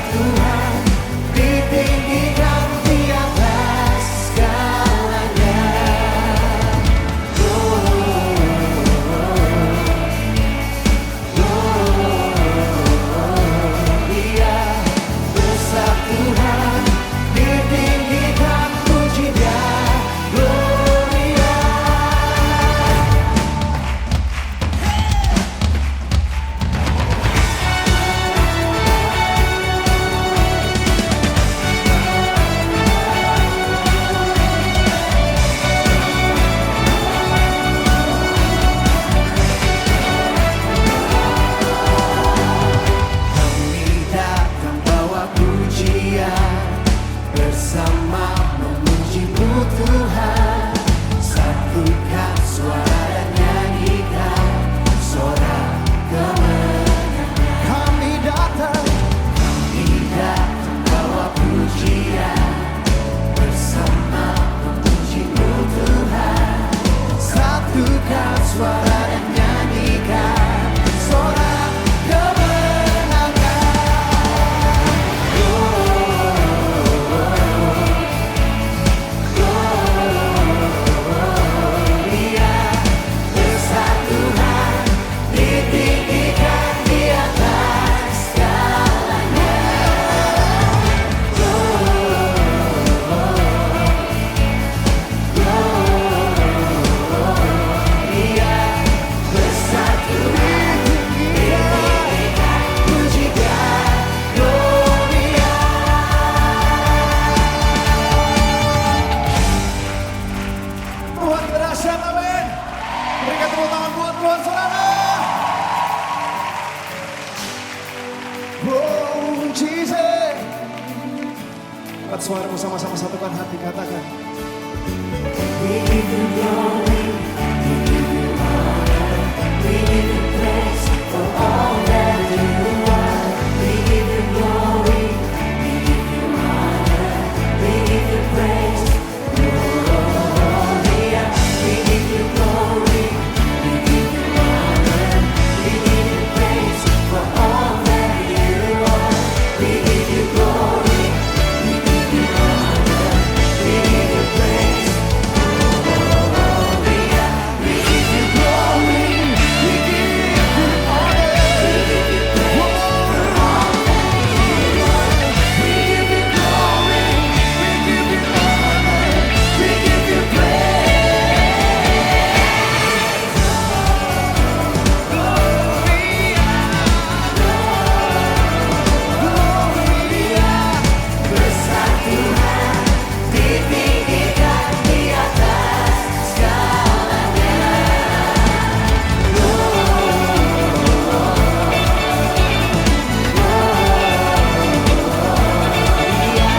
Tuhan ditinggikan di atas segalanya. Gloria, besar Tuhan ditinggikan pujinya. Gloria. Kami datang bawa pujian bersama memuji-Mu Tuhan. Satukan suara dan nyanyikan sorak kemenangan. Kami datang bawa pujian bersama memuji-Mu Tuhan. Satukan suara dan nyanyikan sorak kemenangan. Gloria, besar Tuhan ditinggikan di atas segalanya. Gloria, besar Tuhan ditinggikan pujikan. Gloria. Tuhan berdahsyat, amin. Berikan tepuk tangan buat Tuhan, saudara. Oh, Jesus. Angkat suaramu sama-sama, satukan hati, katakan. We give you glory, we give you honor, we give you praise for all that you are. We give you glory, we give you honor, we give you praise. Gloria, we give you glory, we give you honor, we give you praise for all that you are. We give you glory, we give you honor, we give you praise. Gloria, we give you glory, we give you honor, we give you praise for all that you are. We give you glory, we give you honor, we give you praise. Gloria, besar Tuhan ditinggikan di atas segalanya. Gloria,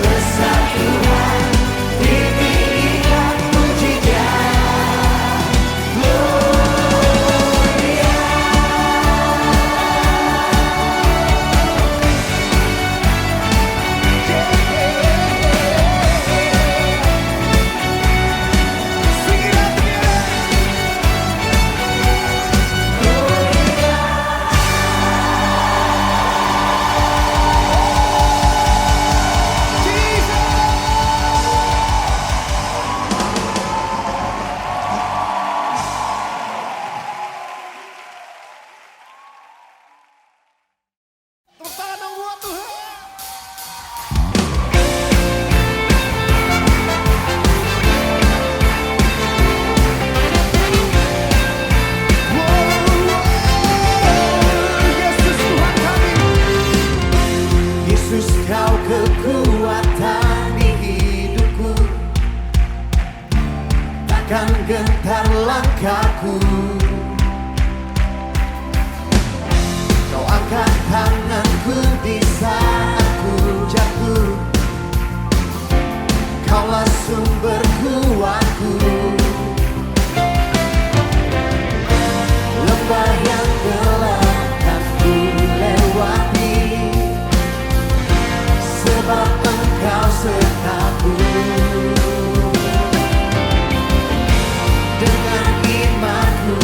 besar Tuhan ditinggikan pujinya. Gloria. Tepuk tangan dong buat Tuhan. Yesus Tuhan kami. Yesus kau kekuatan di hidupku, takkan gentar langkahku. Kau angkat tanganku di saat ku jatuh, Kaulah sumber kuatku. Lembah yang gelap kan ku lewati, sebab Engkau sertaku. Dengan imanku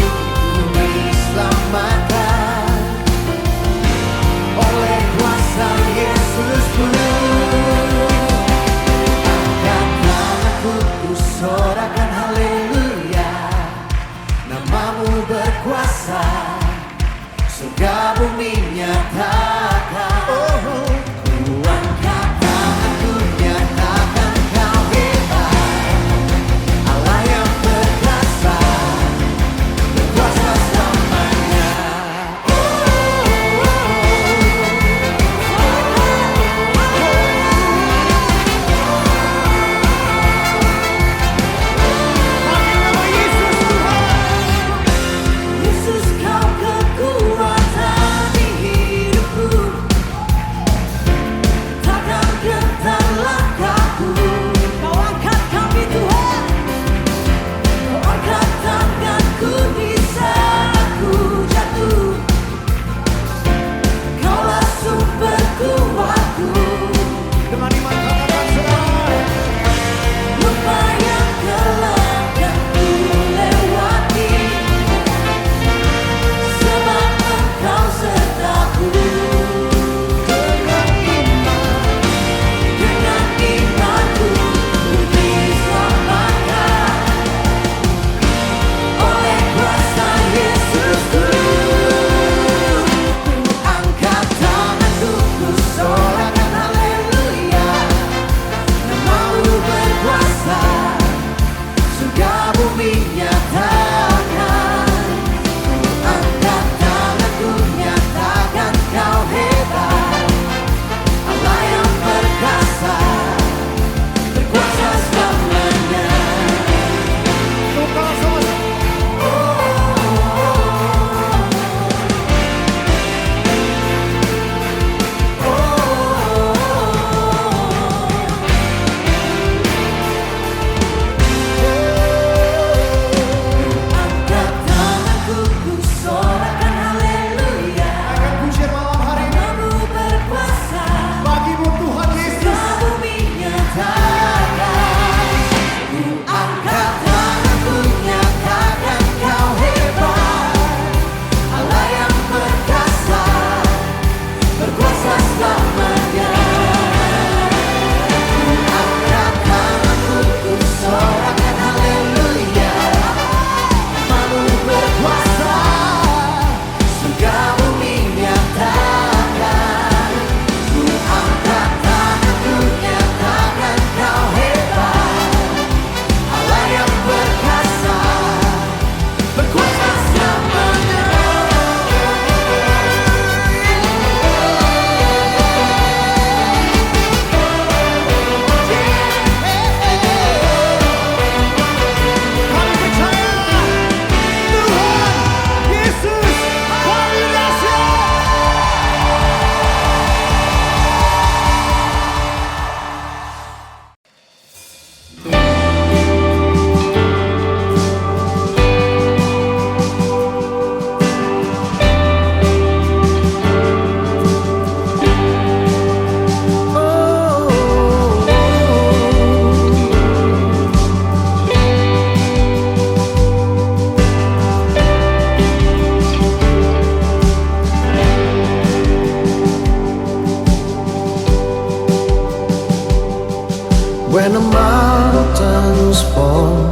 When the mountains fall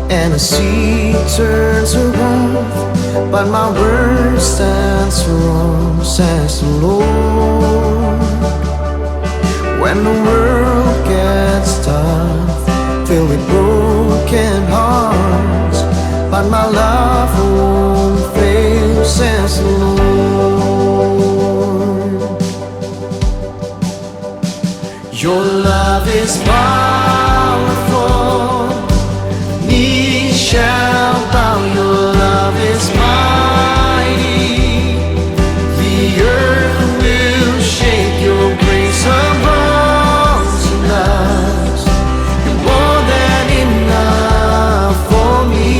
and the sea turns to wrath, but my word stands firm, says the Lord. When the world gets tough, filled with broken hearts, but my love won't fail, says the Lord. Your love is powerful, knee shall bow. Your love is mighty, the earth will shake. Your grace abounds in us. You're more than enough for me.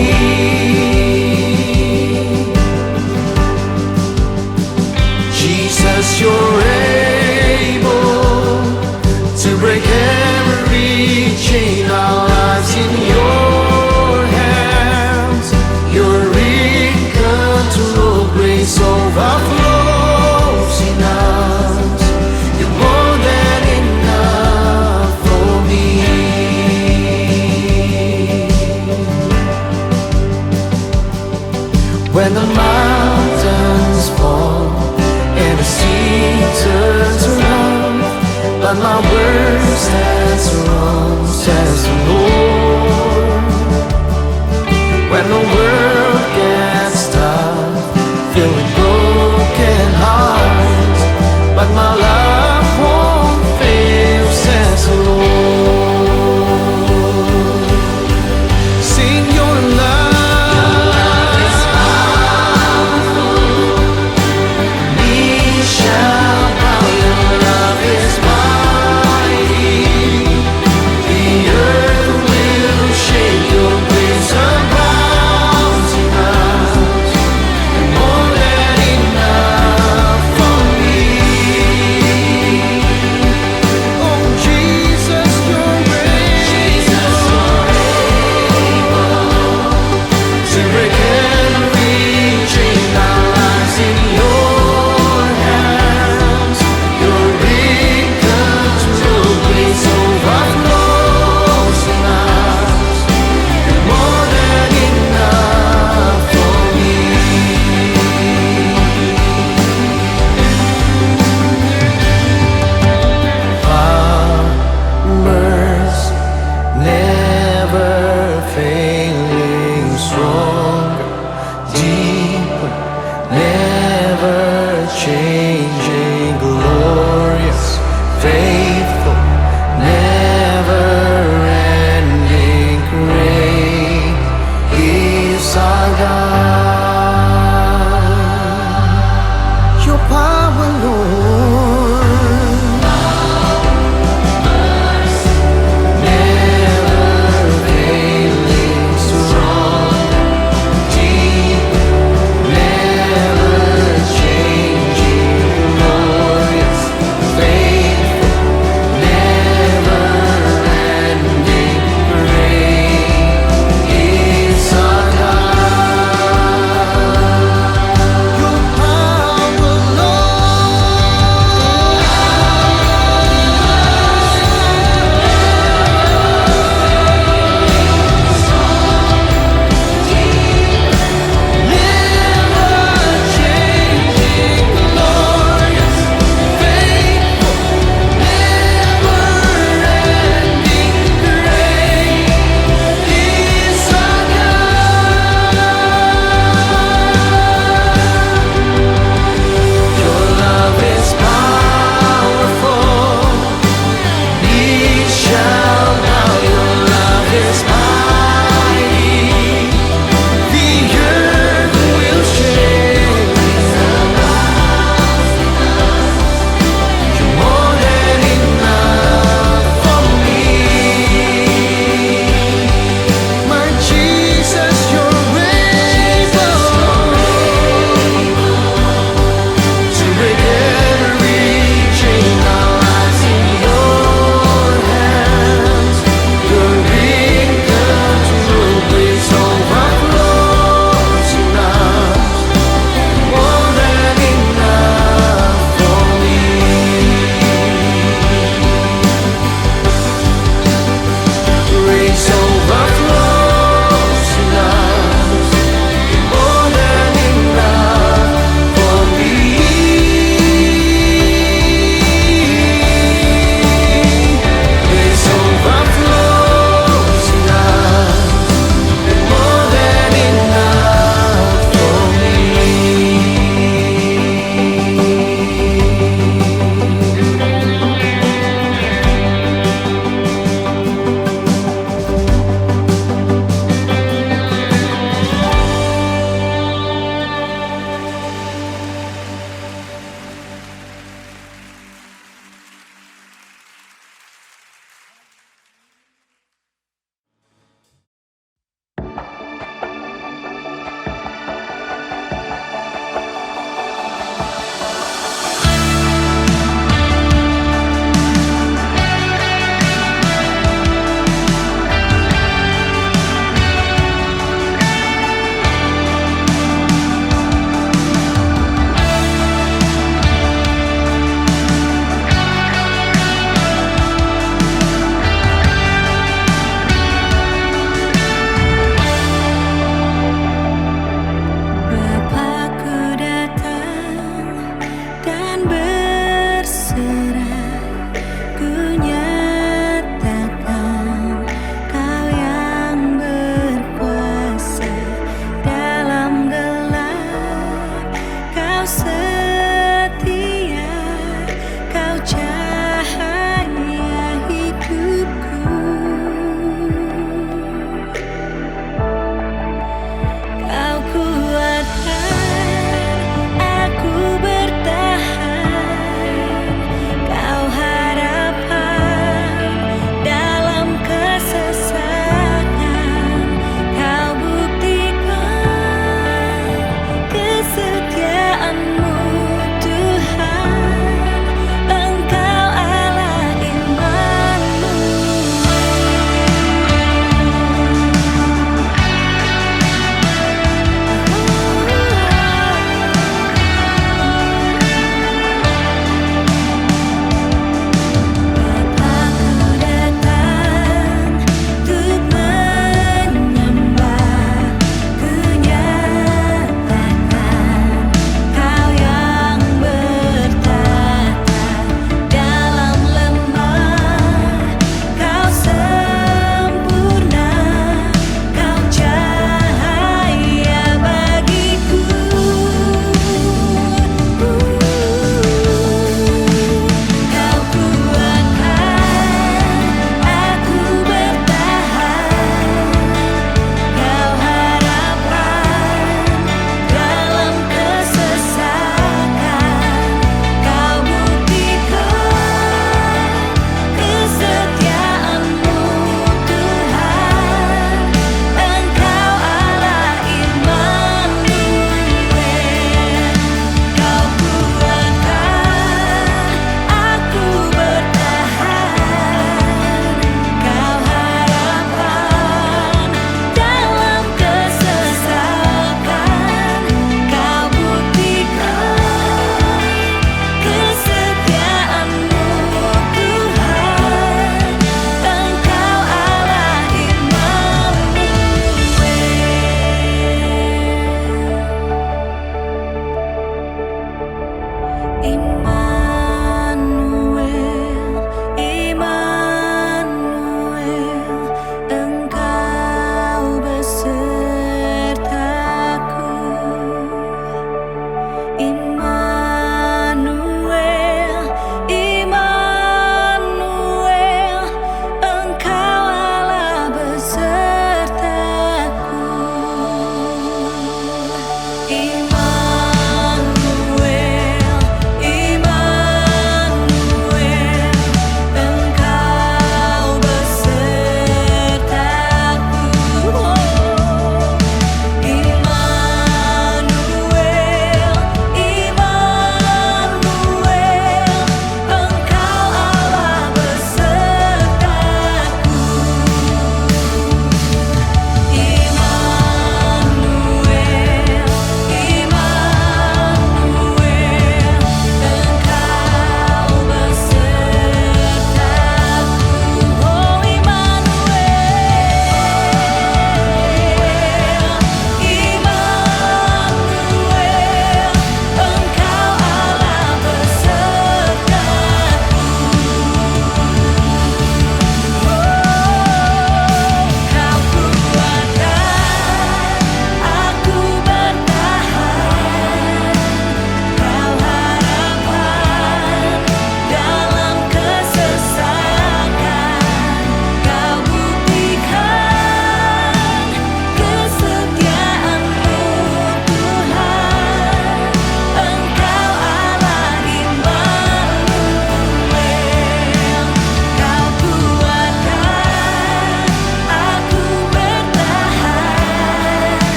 Jesus, you're able to break every chain. Our lives in your hands. You're in control. Grace overflows in us. You're more than enough for me. When the mountains fall and the sea turns around, but my word stands firm, says the Lord. When the world gets tough, filled with broken hearts, but my love won't fail, says the Lord. Sing your love is powerful, knee shall bow. Your love is mighty, the earth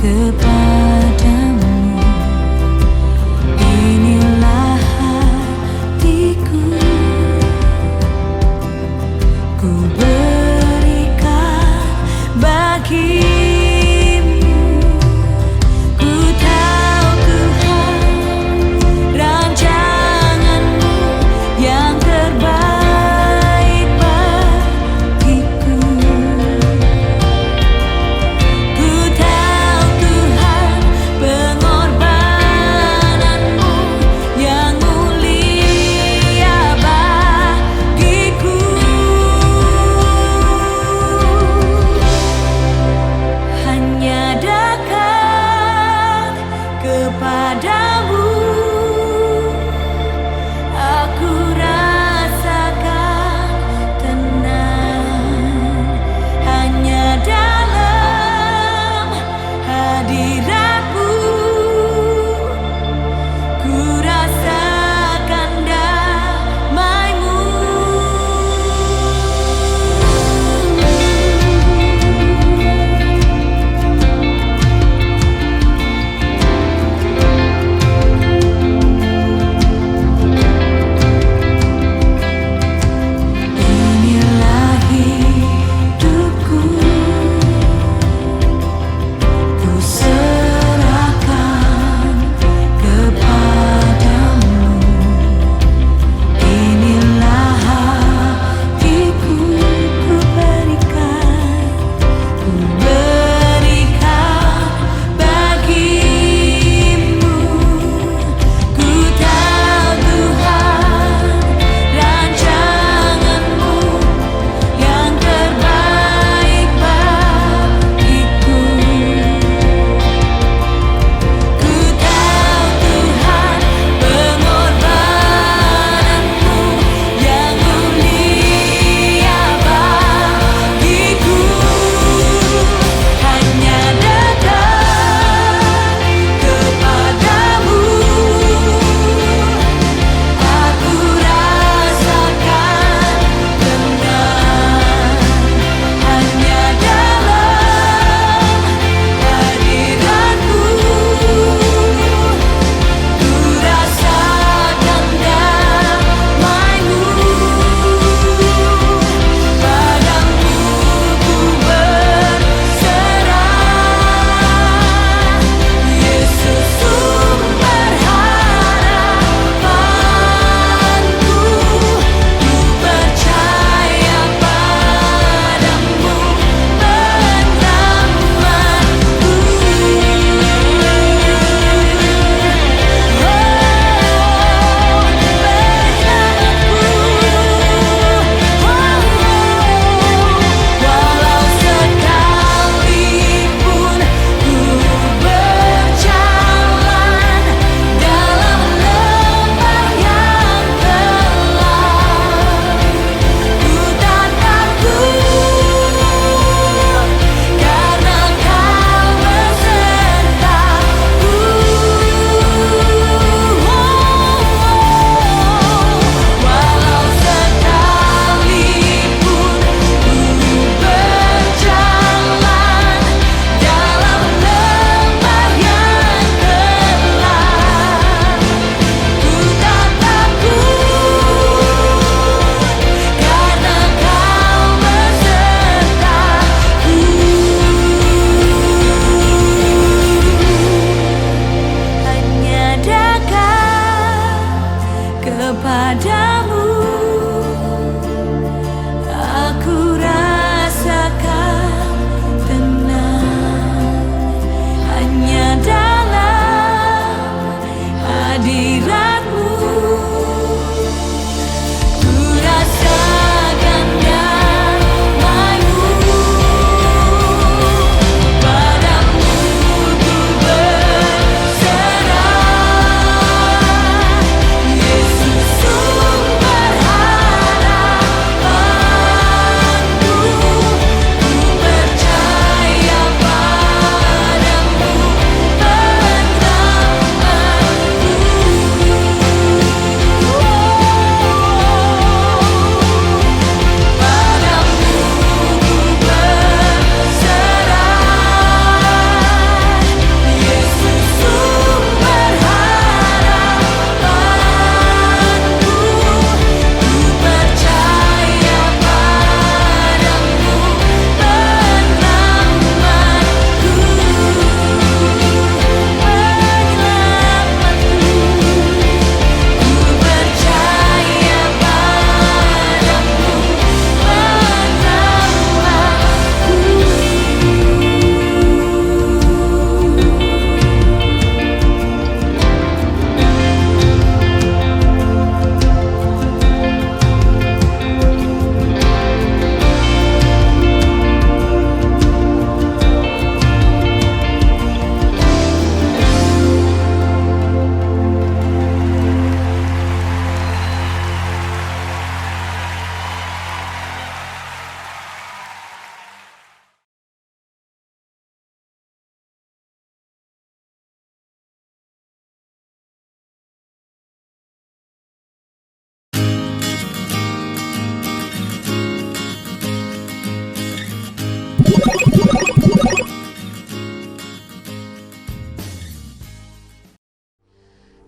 kepadamu. Inilah hatiku, ku berikan bagimu. Ku tahu Tuhan, rancanganmu yang terbaik bagiku. Ku tahu Tuhan,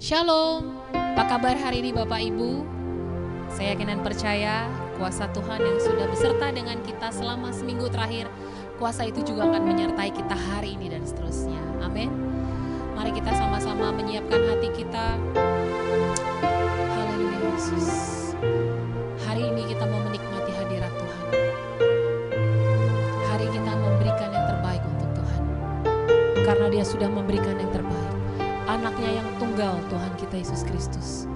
Shalom, apa kabar hari ini Bapak Ibu? Saya yakin dan percaya kuasa Tuhan yang sudah beserta dengan kita selama seminggu terakhir, kuasa itu juga akan menyertai kita hari ini dan seterusnya. Amin. Mari kita sama-sama menyiapkan hati kita. Haleluya Yesus. Hari ini kita mau menikmati hadirat Tuhan. Hari kita memberikan yang terbaik untuk Tuhan. Karena Dia sudah memberikan yang terbaik. Anaknya yang tunggal Tuhan kita Yesus Kristus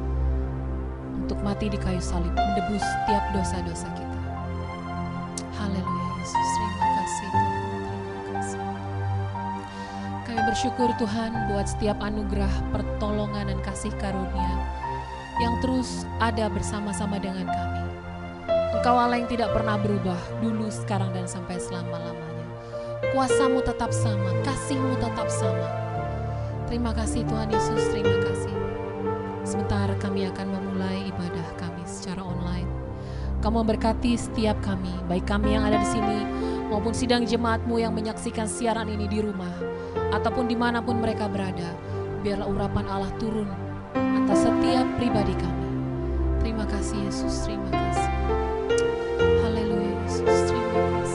untuk mati di kayu salib menebus setiap dosa-dosa kita. Haleluya Yesus, terima kasih Tuhan, terima kasih. Kami bersyukur Tuhan buat setiap anugerah, pertolongan dan kasih karunia yang terus ada bersama-sama dengan kami. Engkau Allah yang tidak pernah berubah dulu, sekarang dan sampai selama-lamanya. Kuasa-Mu tetap sama, kasih-Mu tetap sama. Terima kasih Tuhan Yesus, terima kasih. Sebentar kami akan memulai ibadah kami secara online. Kamu memberkati setiap kami, baik kami yang ada di sini maupun sidang jemaat-Mu yang menyaksikan siaran ini di rumah ataupun dimanapun mereka berada. Biarlah urapan Allah turun atas setiap pribadi kami. Terima kasih Yesus, terima kasih. Haleluya Yesus, terima kasih.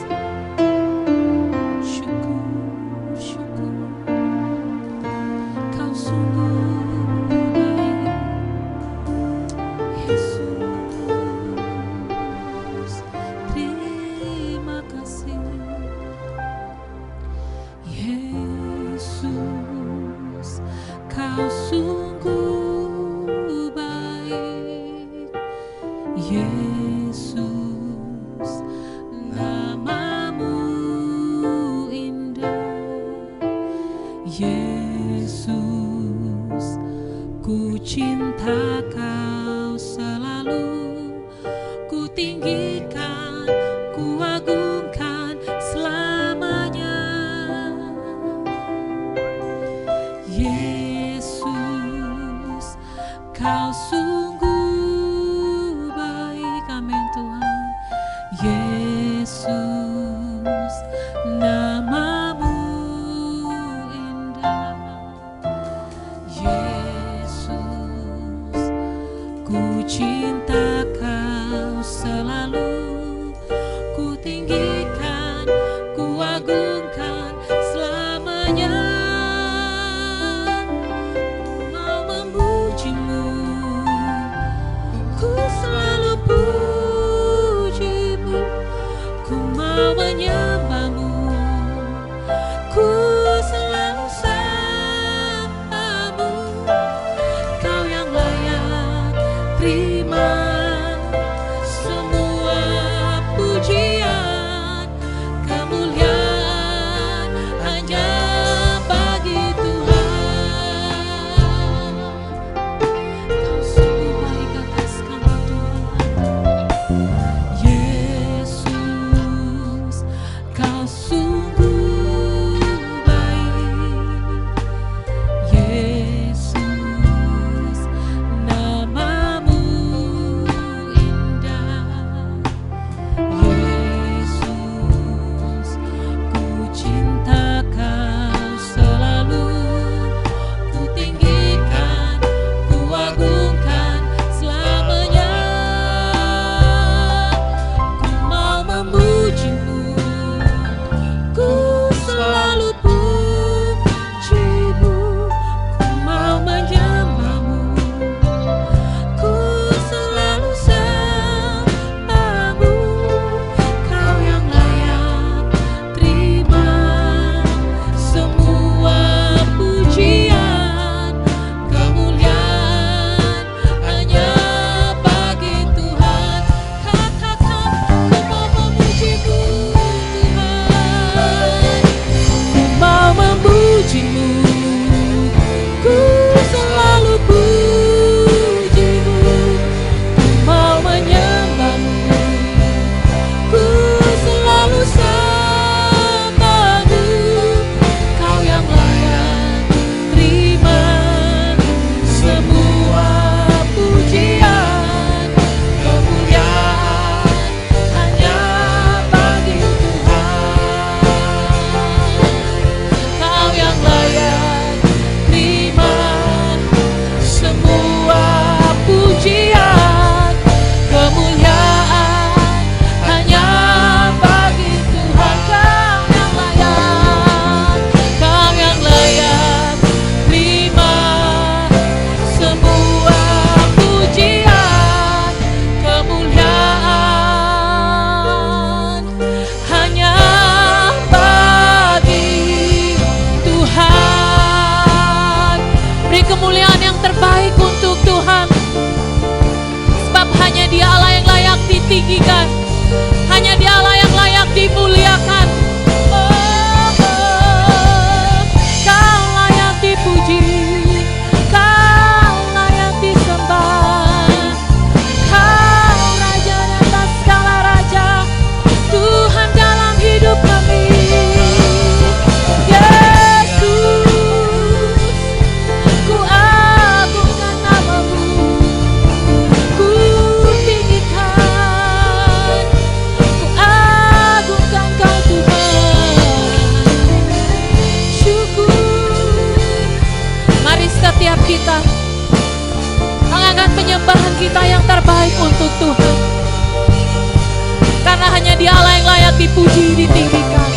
Dia Allah yang layak dipuji, ditinggikan.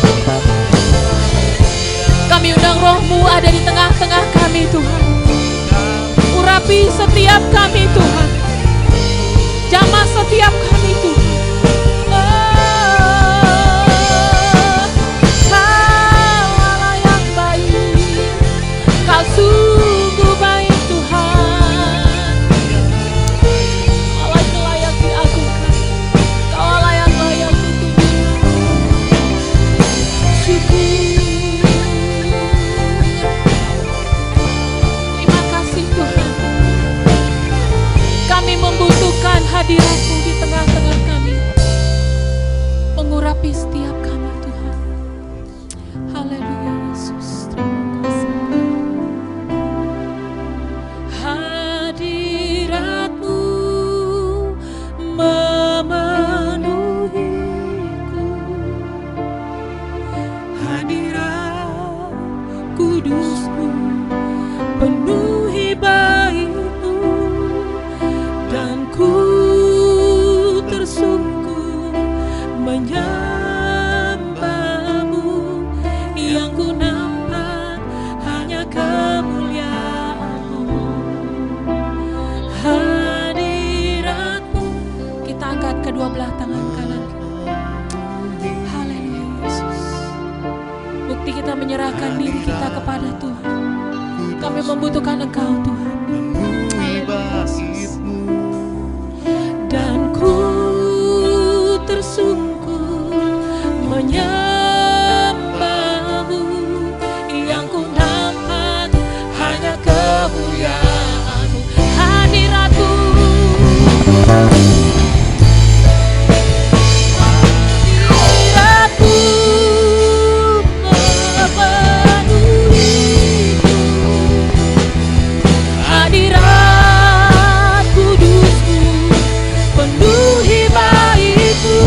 Kami undang Roh-Mu ada di tengah-tengah kami Tuhan. Urapi setiap kami Tuhan. Jamah setiap kami Tuhan. Kau Allah yang baik. Kau sungguh baik Tuhan. Allah yang layak diagungkan. Kau Allah yang layak ditinggikan. Syukur. Terima kasih Tuhan. Kami membutuhkan hadirat-Mu di tengah-tengah kami, mengurapi setiap kami Tuhan. Haleluya Yesus, terima kasih. Hadirat-Mu memenuhiku, hadirat kudus-Mu penuhi baik-Mu, dan ku tersungkur menyembah-Mu. Yang ku nampak hanya kemuliaan-Mu. Hadirat-Mu. Kita angkat kedua belah tangan kanan. Haleluya Yesus. Bukti kita menyerahkan diri kita kepada Tuhan. Kami membutuhkan Engkau Tuhan. Dan ku tersungkur menyembah-Mu. Yang ku nampak hanya kemuliaan-Mu. Hadirat-Mu. Hadirat-Mu memenuhiku. Hadirat kudus-Mu penuhi baik-Mu,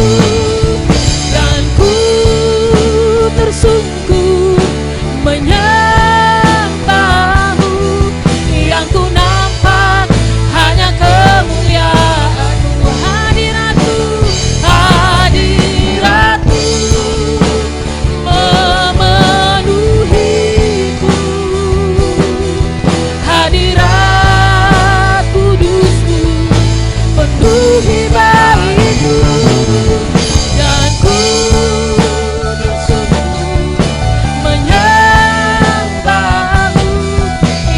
dan ku tersungkur menyembah-Mu. Yang ku nampak hanya kemuliaan-Mu. Hadirat-Mu, hadirat-Mu memenuhiku. Hadirat kudus-Mu penuhi baik-Mu, dan ku tersungkur menyembah-Mu.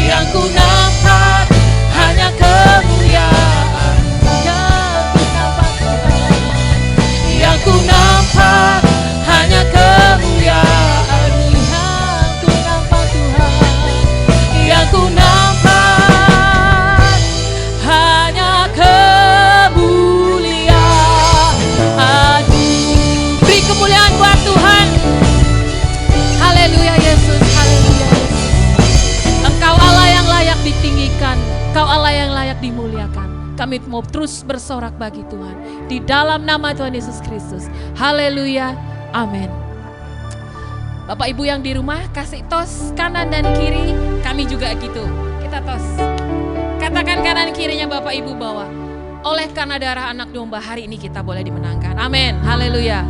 Yang ku nampak hanya kemuliaan-Mu. Yang ku nampak hanya kemuliaan-Mu. Yang ku nampak hanya kemuliaan-Mu. Beri kemuliaan buat Tuhan. Haleluya Yesus, haleluya Yesus. Engkau Allah yang layak ditinggikan, Engkau Allah yang layak dimuliakan. Kami mau terus bersorak bagi Tuhan di dalam nama Tuhan Yesus Kristus. Haleluya, amin. Bapak Ibu yang di rumah, kasih tos kanan dan kiri. Kami juga gitu, kita tos. Katakan kanan kirinya Bapak Ibu bahwa oleh karena darah anak domba hari ini kita boleh dimenangkan. Amin, haleluya.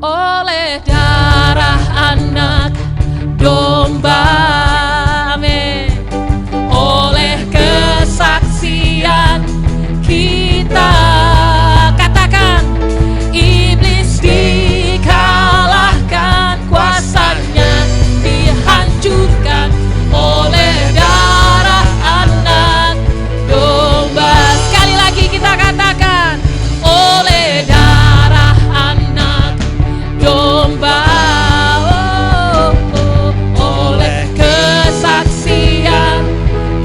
Oleh darah anak domba, amin. Oleh kesaksian kita, katakan, iblis dikalahkan, kuasanya dihancurkan oleh darah anak domba. Sekali lagi kita katakan, oleh darah anak domba, oleh kesaksian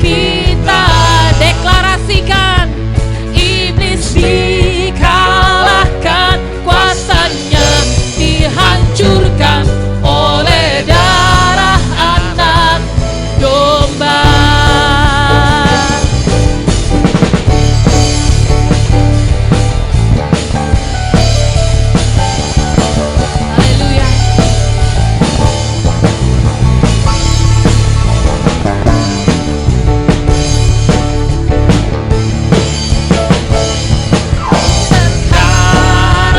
kita, deklarasikan, iblis dikalahkan, kuasanya dihancurkan oleh darah anak domba. Haleluya. Sekarang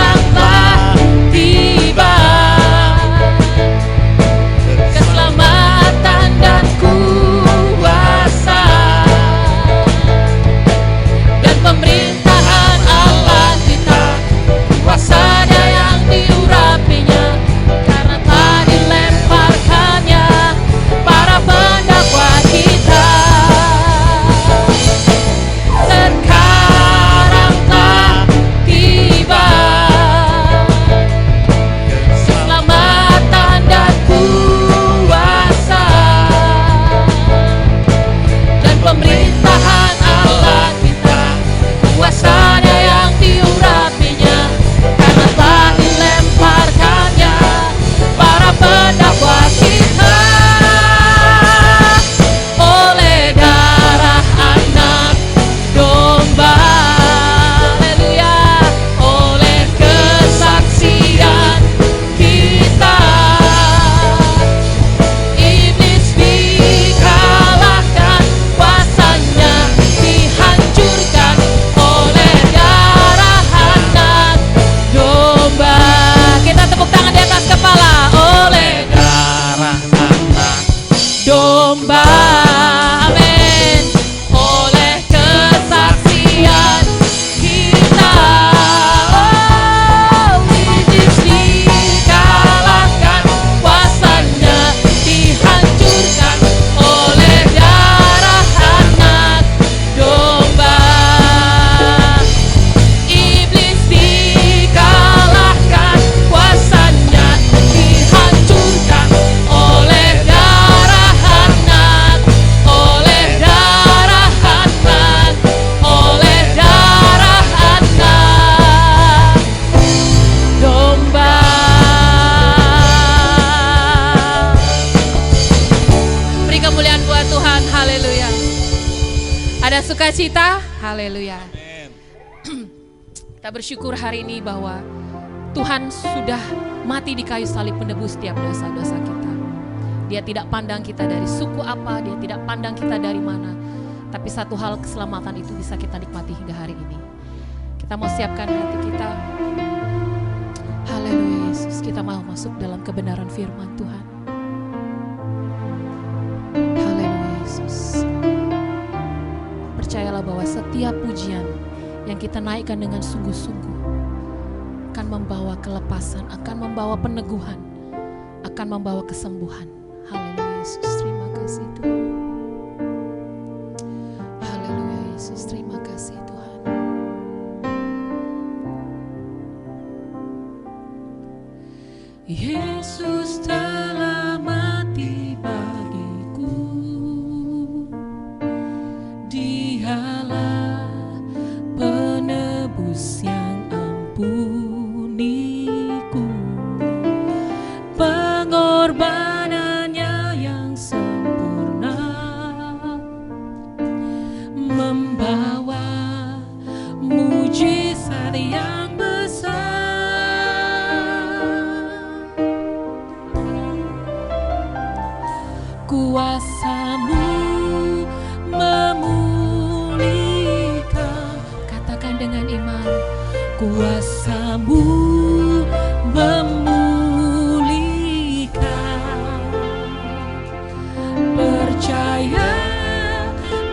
sukacita. Haleluya. Kita bersyukur hari ini bahwa Tuhan sudah mati di kayu salib menebus setiap dosa-dosa kita. Dia tidak pandang kita dari suku apa, dia tidak pandang kita dari mana. Tapi satu hal, keselamatan itu bisa kita nikmati hingga hari ini. Kita mau siapkan hati kita. Haleluya Yesus, kita mau masuk dalam kebenaran firman Tuhan. Haleluya Yesus. Percayalah bahwa setiap pujian yang kita naikkan dengan sungguh-sungguh akan membawa kelepasan, akan membawa peneguhan, akan membawa kesembuhan. Haleluya Yesus, terima kasih Tuhan. Haleluya Yesus, terima kasih Tuhan. Yesus telah mati bagiku, Dialah penebus yang ampuniku. Pengorbanannya yang sempurna membawa mujizat yang besar. Kuasa-Mu memulihkan. Katakan dengan iman. Kuasa-Mu memulihkan. Percaya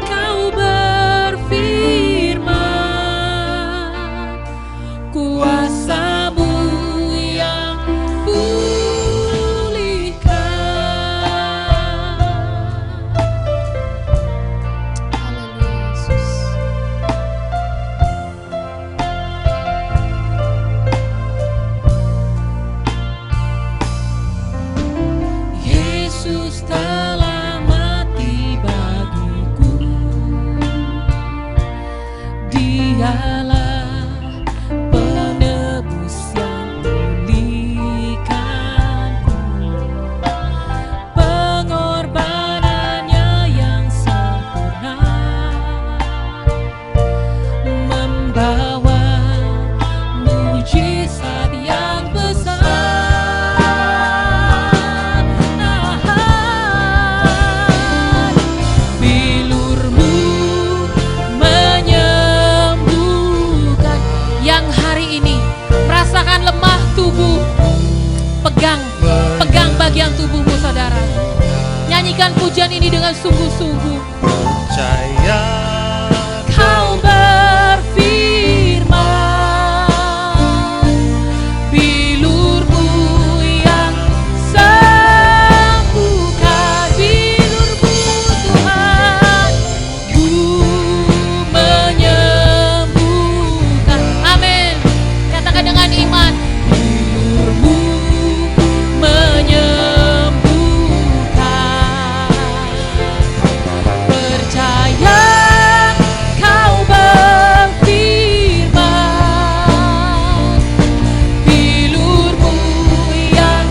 Kau berfirman, kuasa-Mu yang pulihkan. Haleluya Yesus. Yesus telah mati bagiku, Dialah penebus yang memulihkanku. Pengorbanannya yang sempurna membawa mujizat yang besar. Bilur-Mu menyembuhkan. Yang hari ini merasakan lemah tubuh, pegang bagian tubuhmu saudara. Nyanyikan pujian ini dengan sungguh-sungguh. Percaya Kau berfirman, bilur-Mu yang sembuhkan. Bilur-Mu Tuhan, Ku menyembuhkan. Amin. Katakan dengan iman. Bilur-Mu menyembuhkan. Percaya Kau berfirman, bilur-Mu yang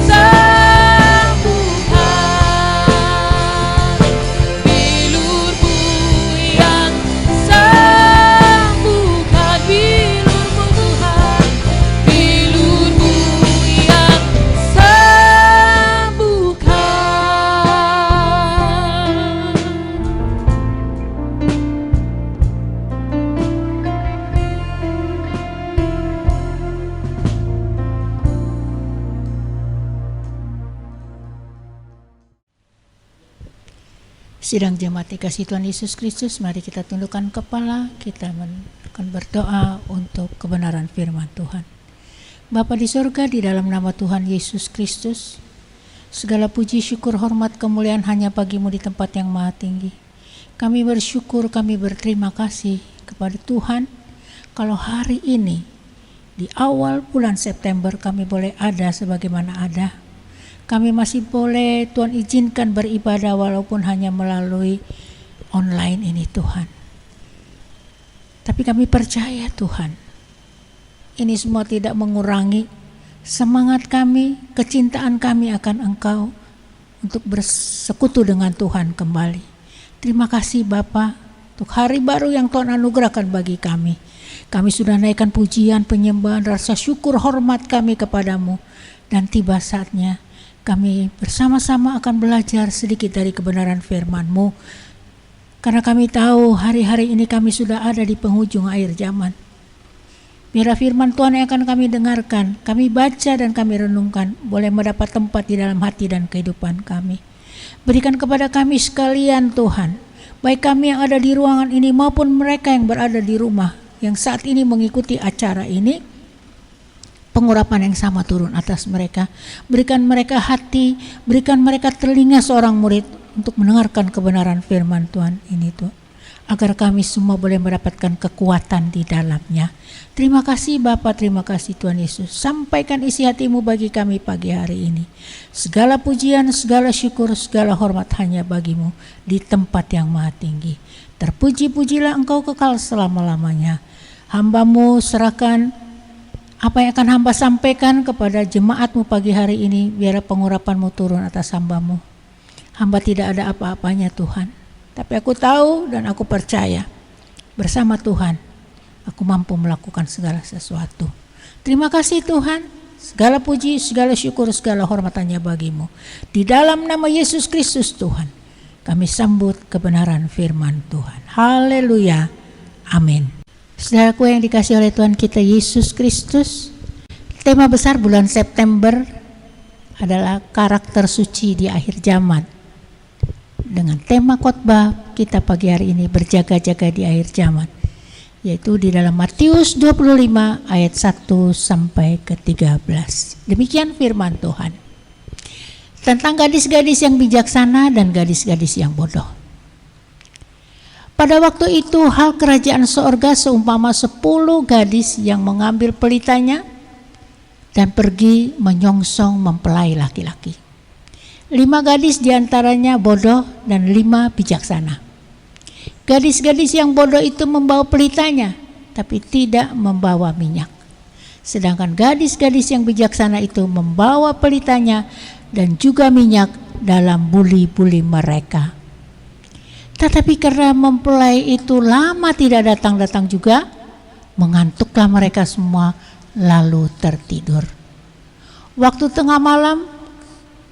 sembuhkan. Bilur-Mu yang sembuhkan. Bilur-Mu Tuhan, bilur-Mu yang sembuhkan. Sidang jemaat dikasih Tuhan Yesus Kristus, mari kita tundukkan kepala, kita akan berdoa untuk kebenaran firman Tuhan. Bapa di surga, di dalam nama Tuhan Yesus Kristus, segala puji, syukur, hormat, kemuliaan hanya bagi-Mu di tempat yang maha tinggi. Kami bersyukur, kami berterima kasih kepada Tuhan, kalau hari ini, di awal bulan September kami boleh ada sebagaimana ada. Kami masih boleh Tuhan izinkan beribadah walaupun hanya melalui online ini Tuhan. Tapi kami percaya Tuhan, ini semua tidak mengurangi semangat kami, kecintaan kami akan Engkau untuk bersekutu dengan Tuhan kembali. Terima kasih Bapa, untuk hari baru yang Tuhan anugerahkan bagi kami. Kami sudah naikkan pujian, penyembahan, rasa syukur, hormat kami kepadamu. Dan tiba saatnya kami bersama-sama akan belajar sedikit dari kebenaran firman-Mu. Karena kami tahu hari-hari ini kami sudah ada di penghujung akhir zaman. Biarlah firman Tuhan yang akan kami dengarkan, kami baca dan kami renungkan, boleh mendapat tempat di dalam hati dan kehidupan kami. Berikan kepada kami sekalian Tuhan, baik kami yang ada di ruangan ini maupun mereka yang berada di rumah, yang saat ini mengikuti acara ini, pengurapan yang sama turun atas mereka. Berikan mereka hati, berikan mereka telinga seorang murid untuk mendengarkan kebenaran firman Tuhan ini Tuhan, agar kami semua boleh mendapatkan kekuatan di dalamnya. Terima kasih Bapa, terima kasih Tuhan Yesus. Sampaikan isi hati-Mu bagi kami pagi hari ini. Segala pujian, segala syukur, segala hormat hanya bagi-Mu di tempat yang maha tinggi. Terpuji-pujilah Engkau kekal selama-lamanya. Hamba-Mu serahkan apa yang akan hamba sampaikan kepada jemaat-Mu pagi hari ini. Biar pengurapan-Mu turun atas hamba-Mu. Hamba tidak ada apa-apanya Tuhan, tapi aku tahu dan aku percaya bersama Tuhan aku mampu melakukan segala sesuatu. Terima kasih Tuhan. Segala puji, segala syukur, segala hormat hanya bagi-Mu. Di dalam nama Yesus Kristus Tuhan, kami sambut kebenaran firman Tuhan. Haleluya. Amin. Saudaraku yang dikasihi oleh Tuhan kita Yesus Kristus, tema besar bulan September adalah karakter suci di akhir zaman. Dengan tema khotbah kita pagi hari ini, berjaga-jaga di akhir zaman, yaitu di dalam Matius 25 ayat 1 sampai ke 13. Demikian firman Tuhan tentang gadis-gadis yang bijaksana dan gadis-gadis yang bodoh. Pada waktu itu hal kerajaan sorga seumpama 10 gadis yang mengambil pelitanya dan pergi menyongsong mempelai laki-laki. 5 gadis diantaranya bodoh dan 5 bijaksana. Gadis-gadis yang bodoh itu membawa pelitanya, tapi tidak membawa minyak. Sedangkan gadis-gadis yang bijaksana itu membawa pelitanya dan juga minyak dalam buli-buli mereka. Tetapi karena mempelai itu lama tidak datang-datang juga, mengantuklah mereka semua lalu tertidur. Waktu tengah malam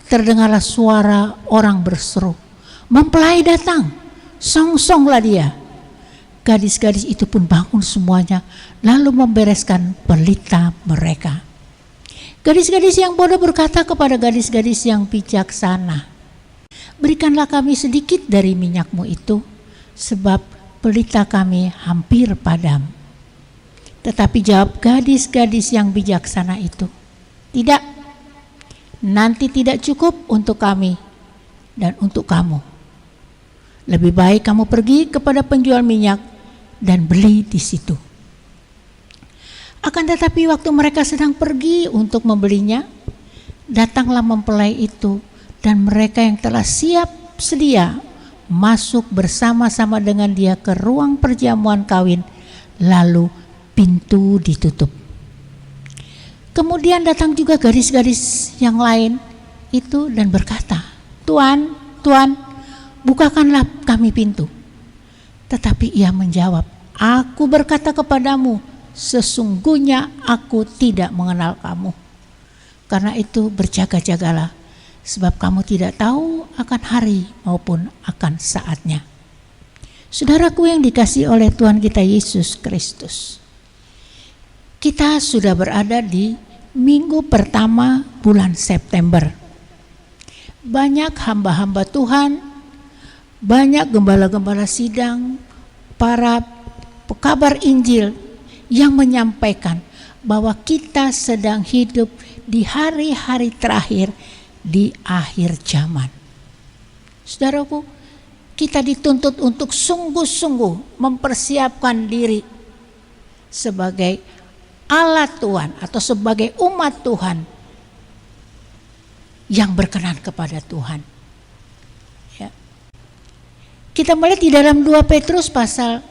terdengarlah suara orang berseru, "Mempelai datang, songsonglah dia." Gadis-gadis itu pun bangun semuanya lalu membereskan pelita mereka. Gadis-gadis yang bodoh berkata kepada gadis-gadis yang bijaksana, "Berikanlah kami sedikit dari minyakmu itu, sebab pelita kami hampir padam." Tetapi jawab gadis-gadis yang bijaksana itu, "Tidak, nanti tidak cukup untuk kami dan untuk kamu. Lebih baik kamu pergi kepada penjual minyak dan beli di situ." Akan tetapi waktu mereka sedang pergi untuk membelinya, datanglah mempelai itu, dan mereka yang telah siap sedia masuk bersama-sama dengan dia ke ruang perjamuan kawin, lalu pintu ditutup. Kemudian datang juga gadis-gadis yang lain itu dan berkata, "Tuan, Tuan, bukakanlah kami pintu." Tetapi ia menjawab, "Aku berkata kepadamu, sesungguhnya aku tidak mengenal kamu. Karena itu berjaga-jagalah, sebab kamu tidak tahu akan hari maupun akan saatnya." Saudaraku yang dikasihi oleh Tuhan kita Yesus Kristus, kita sudah berada di minggu pertama bulan September. Banyak hamba-hamba Tuhan, banyak gembala-gembala sidang, para pekabar Injil yang menyampaikan bahwa kita sedang hidup di hari-hari terakhir di akhir zaman. Saudaraku, kita dituntut untuk sungguh-sungguh mempersiapkan diri sebagai alat Tuhan atau sebagai umat Tuhan yang berkenan kepada Tuhan. Ya. Kita melihat di dalam 2 Petrus pasal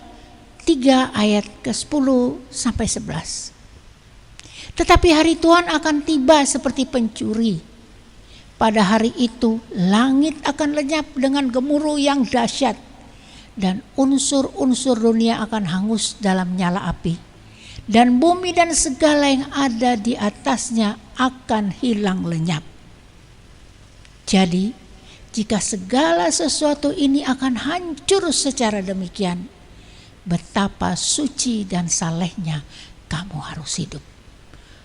3 ayat ke-10 sampai 11. Tetapi hari Tuhan akan tiba seperti pencuri. Pada hari itu langit akan lenyap dengan gemuruh yang dahsyat, dan unsur-unsur dunia akan hangus dalam nyala api, dan bumi dan segala yang ada di atasnya akan hilang lenyap. Jadi, jika segala sesuatu ini akan hancur secara demikian, betapa suci dan salehnya kamu harus hidup.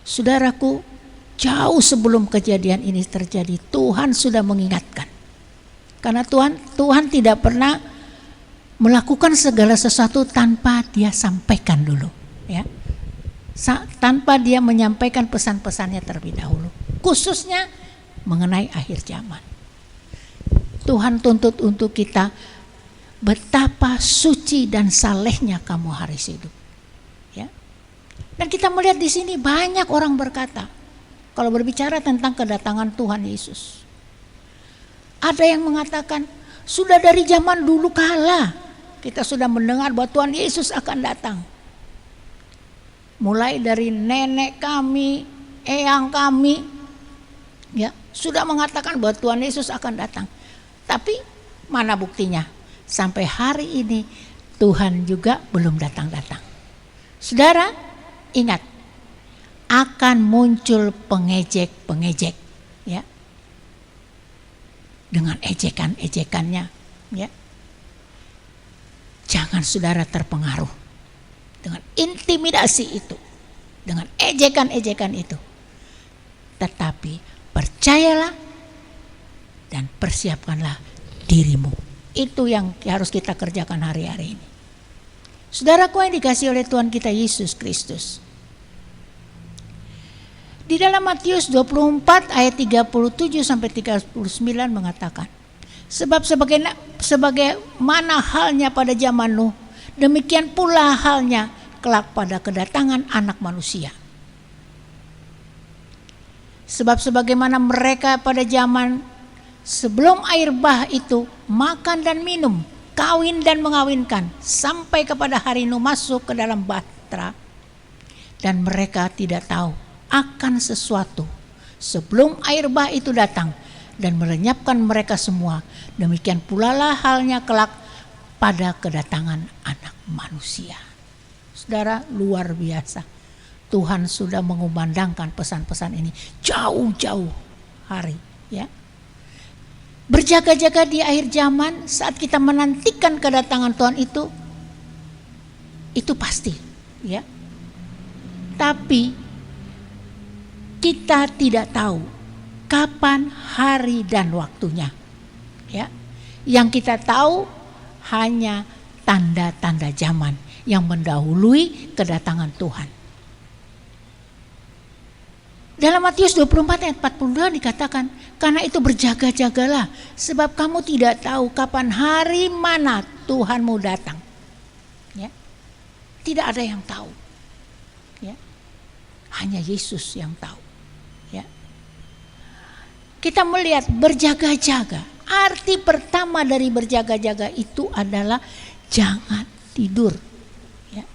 Saudaraku, jauh sebelum kejadian ini terjadi, Tuhan sudah mengingatkan. Karena Tuhan tidak pernah melakukan segala sesuatu tanpa dia sampaikan dulu, ya. Tanpa dia menyampaikan pesan-pesannya terlebih dahulu, khususnya mengenai akhir zaman. Tuhan tuntut untuk kita, betapa suci dan salehnya kamu harus hidup, ya. Dan kita melihat di sini banyak orang berkata, kalau berbicara tentang kedatangan Tuhan Yesus, ada yang mengatakan sudah dari zaman dulu kala kita sudah mendengar bahwa Tuhan Yesus akan datang. Mulai dari nenek kami, eyang kami, ya, sudah mengatakan bahwa Tuhan Yesus akan datang. Tapi mana buktinya? Sampai hari ini Tuhan juga belum datang-datang. Saudara, ingat, akan muncul pengejek-pengejek, ya, dengan ejekan-ejekannya, ya. Jangan saudara terpengaruh dengan intimidasi itu, dengan ejekan-ejekan itu. Tetapi percayalah dan persiapkanlah dirimu. Itu yang harus kita kerjakan hari-hari ini. Saudaraku yang dikasihi oleh Tuhan kita Yesus Kristus, di dalam Matius 24 ayat 37 sampai 39 mengatakan, sebab sebagaimana halnya pada zaman Nuh, demikian pula halnya kelak pada kedatangan Anak Manusia. Sebab sebagaimana mereka pada zaman sebelum air bah itu makan dan minum, kawin dan mengawinkan, sampai kepada hari Nuh masuk ke dalam bahtera, dan mereka tidak tahu akan sesuatu sebelum air bah itu datang dan melenyapkan mereka semua. Demikian pula lah halnya kelak pada kedatangan Anak Manusia. Saudara, luar biasa. Tuhan sudah mengumandangkan pesan-pesan ini jauh-jauh hari, ya. Berjaga-jaga di akhir zaman saat kita menantikan kedatangan Tuhan itu pasti, ya. Tapi kita tidak tahu kapan hari dan waktunya, ya. Yang kita tahu hanya tanda-tanda zaman yang mendahului kedatangan Tuhan. Dalam Matius 24 ayat 42 dikatakan, karena itu berjaga-jagalah, sebab kamu tidak tahu kapan hari mana Tuhanmu datang, ya. Tidak ada yang tahu, ya. Hanya Yesus yang tahu. Kita melihat berjaga-jaga. Arti pertama dari berjaga-jaga itu adalah jangan tidur. Ya.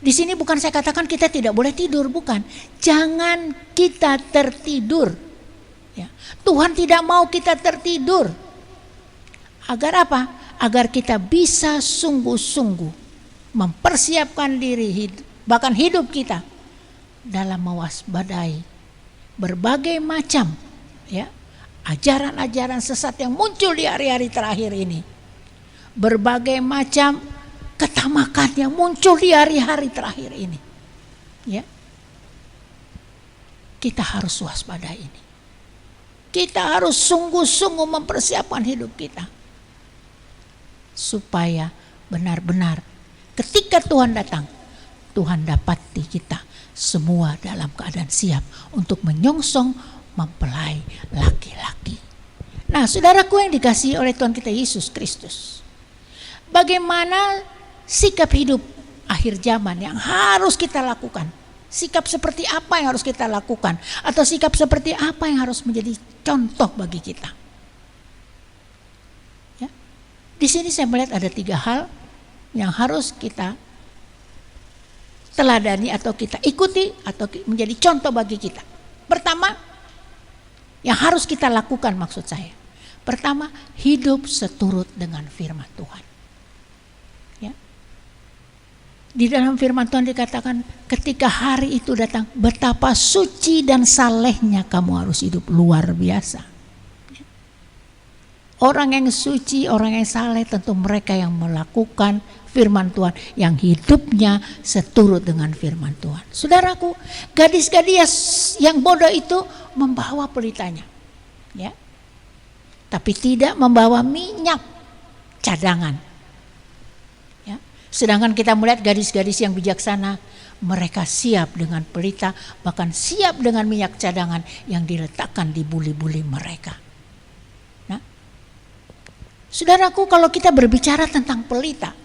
Di sini bukan saya katakan kita tidak boleh tidur, bukan. Jangan kita tertidur. Ya. Tuhan tidak mau kita tertidur. Agar apa? Agar kita bisa sungguh-sungguh mempersiapkan diri, bahkan hidup kita dalam mewaspadai berbagai macam, ya, ajaran-ajaran sesat yang muncul di hari-hari terakhir ini. Berbagai macam ketamakan yang muncul di hari-hari terakhir ini, ya. Kita harus waspada ini. Kita harus sungguh-sungguh mempersiapkan hidup kita supaya benar-benar ketika Tuhan datang, Tuhan dapati kita semua dalam keadaan siap untuk menyongsong mempelai laki-laki. Nah, saudaraku yang dikasihi oleh Tuhan kita Yesus Kristus, bagaimana sikap hidup akhir zaman yang harus kita lakukan? Sikap seperti apa yang harus kita lakukan? Atau sikap seperti apa yang harus menjadi contoh bagi kita? Ya. Di sini saya melihat ada 3 hal yang harus kita teladani atau kita ikuti atau menjadi contoh bagi kita. Pertama, yang harus kita lakukan maksud saya. Pertama, hidup seturut dengan firman Tuhan. Di dalam firman Tuhan dikatakan ketika hari itu datang, betapa suci dan salehnya kamu harus hidup, luar biasa. Orang yang suci, orang yang saleh tentu mereka yang melakukan firman Tuhan, yang hidupnya seturut dengan firman Tuhan. Saudaraku, gadis-gadis yang bodoh itu membawa pelitanya, ya, tapi tidak membawa minyak cadangan. Sedangkan kita melihat gadis-gadis yang bijaksana, mereka siap dengan pelita, bahkan siap dengan minyak cadangan yang diletakkan di buli-buli mereka. Nah, saudaraku, kalau kita berbicara tentang pelita,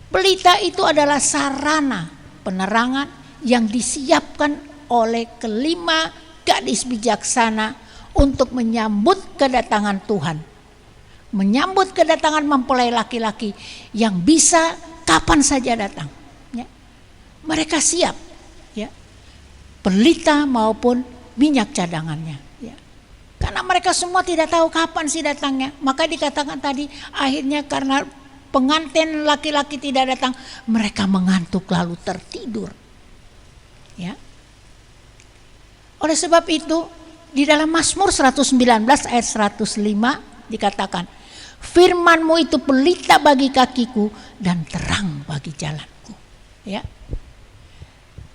pelita itu adalah sarana penerangan yang disiapkan oleh kelima gadis bijaksana untuk menyambut kedatangan Tuhan. Menyambut kedatangan mempelai laki-laki yang bisa kapan saja datang, ya. Mereka siap, ya, pelita maupun minyak cadangannya, ya. Karena mereka semua tidak tahu kapan sih datangnya. Maka dikatakan tadi akhirnya karena pengantin laki-laki tidak datang, mereka mengantuk lalu tertidur, ya. Oleh sebab itu di dalam Mazmur 119 ayat 105 dikatakan, firman-Mu itu pelita bagi kakiku dan terang bagi jalanku. Ya.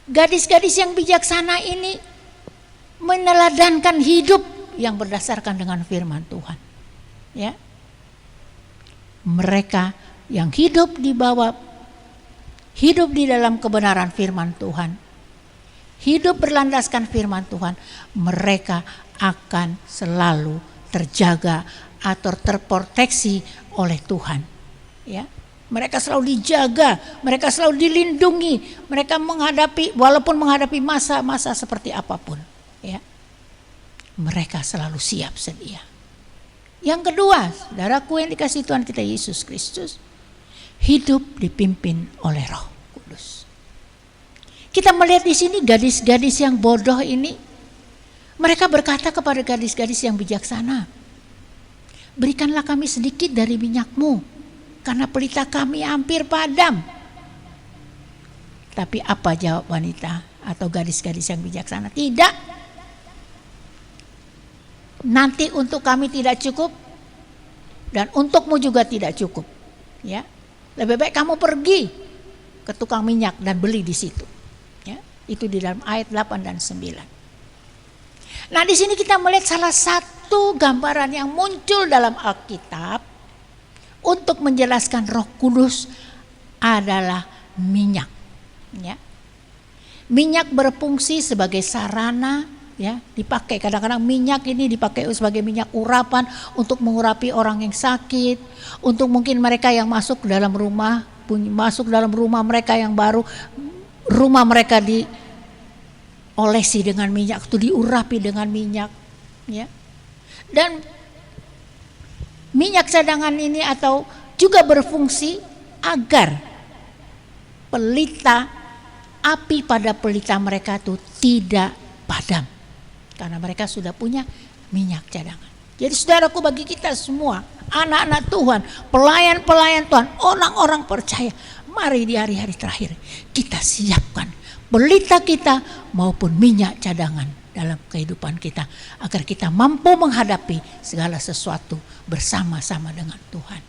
Gadis-gadis yang bijaksana ini meneladankan hidup yang berdasarkan dengan firman Tuhan. Ya. Mereka yang hidup di dalam kebenaran firman Tuhan, hidup berlandaskan firman Tuhan, mereka akan selalu terjaga atau terproteksi oleh Tuhan, ya. Mereka selalu dijaga, mereka selalu dilindungi, mereka walaupun menghadapi masa-masa seperti apapun, ya. Mereka selalu siap sedia. Yang kedua, saudaraku yang dikasihi Tuhan kita Yesus Kristus, hidup dipimpin oleh Roh Kudus. Kita melihat di sini gadis-gadis yang bodoh ini, mereka berkata kepada gadis-gadis yang bijaksana, berikanlah kami sedikit dari minyak-Mu, karena pelita kami hampir padam. Tapi apa jawab wanita atau gadis-gadis yang bijaksana? Tidak. Nanti untuk kami tidak cukup, dan untukmu juga tidak cukup. Ya, lebih baik kamu pergi ke tukang minyak dan beli di situ. Ya, itu di dalam ayat 8 dan 9. Nah, di sini kita melihat salah satu gambaran yang muncul dalam Alkitab untuk menjelaskan Roh Kudus adalah minyak. Ya. Minyak berfungsi sebagai sarana, ya, dipakai. Kadang-kadang minyak ini dipakai sebagai minyak urapan untuk mengurapi orang yang sakit, untuk mungkin mereka yang masuk ke dalam rumah mereka yang baru, rumah mereka diolesi dengan minyak, itu diurapi dengan minyak, ya. Dan minyak cadangan ini atau juga berfungsi agar api pada pelita mereka itu tidak padam, karena mereka sudah punya minyak cadangan. Jadi saudaraku, bagi kita semua, anak-anak Tuhan, pelayan-pelayan Tuhan, orang-orang percaya, mari di hari-hari terakhir kita siapkan pelita kita maupun minyak cadangan dalam kehidupan kita, agar kita mampu menghadapi segala sesuatu bersama-sama dengan Tuhan.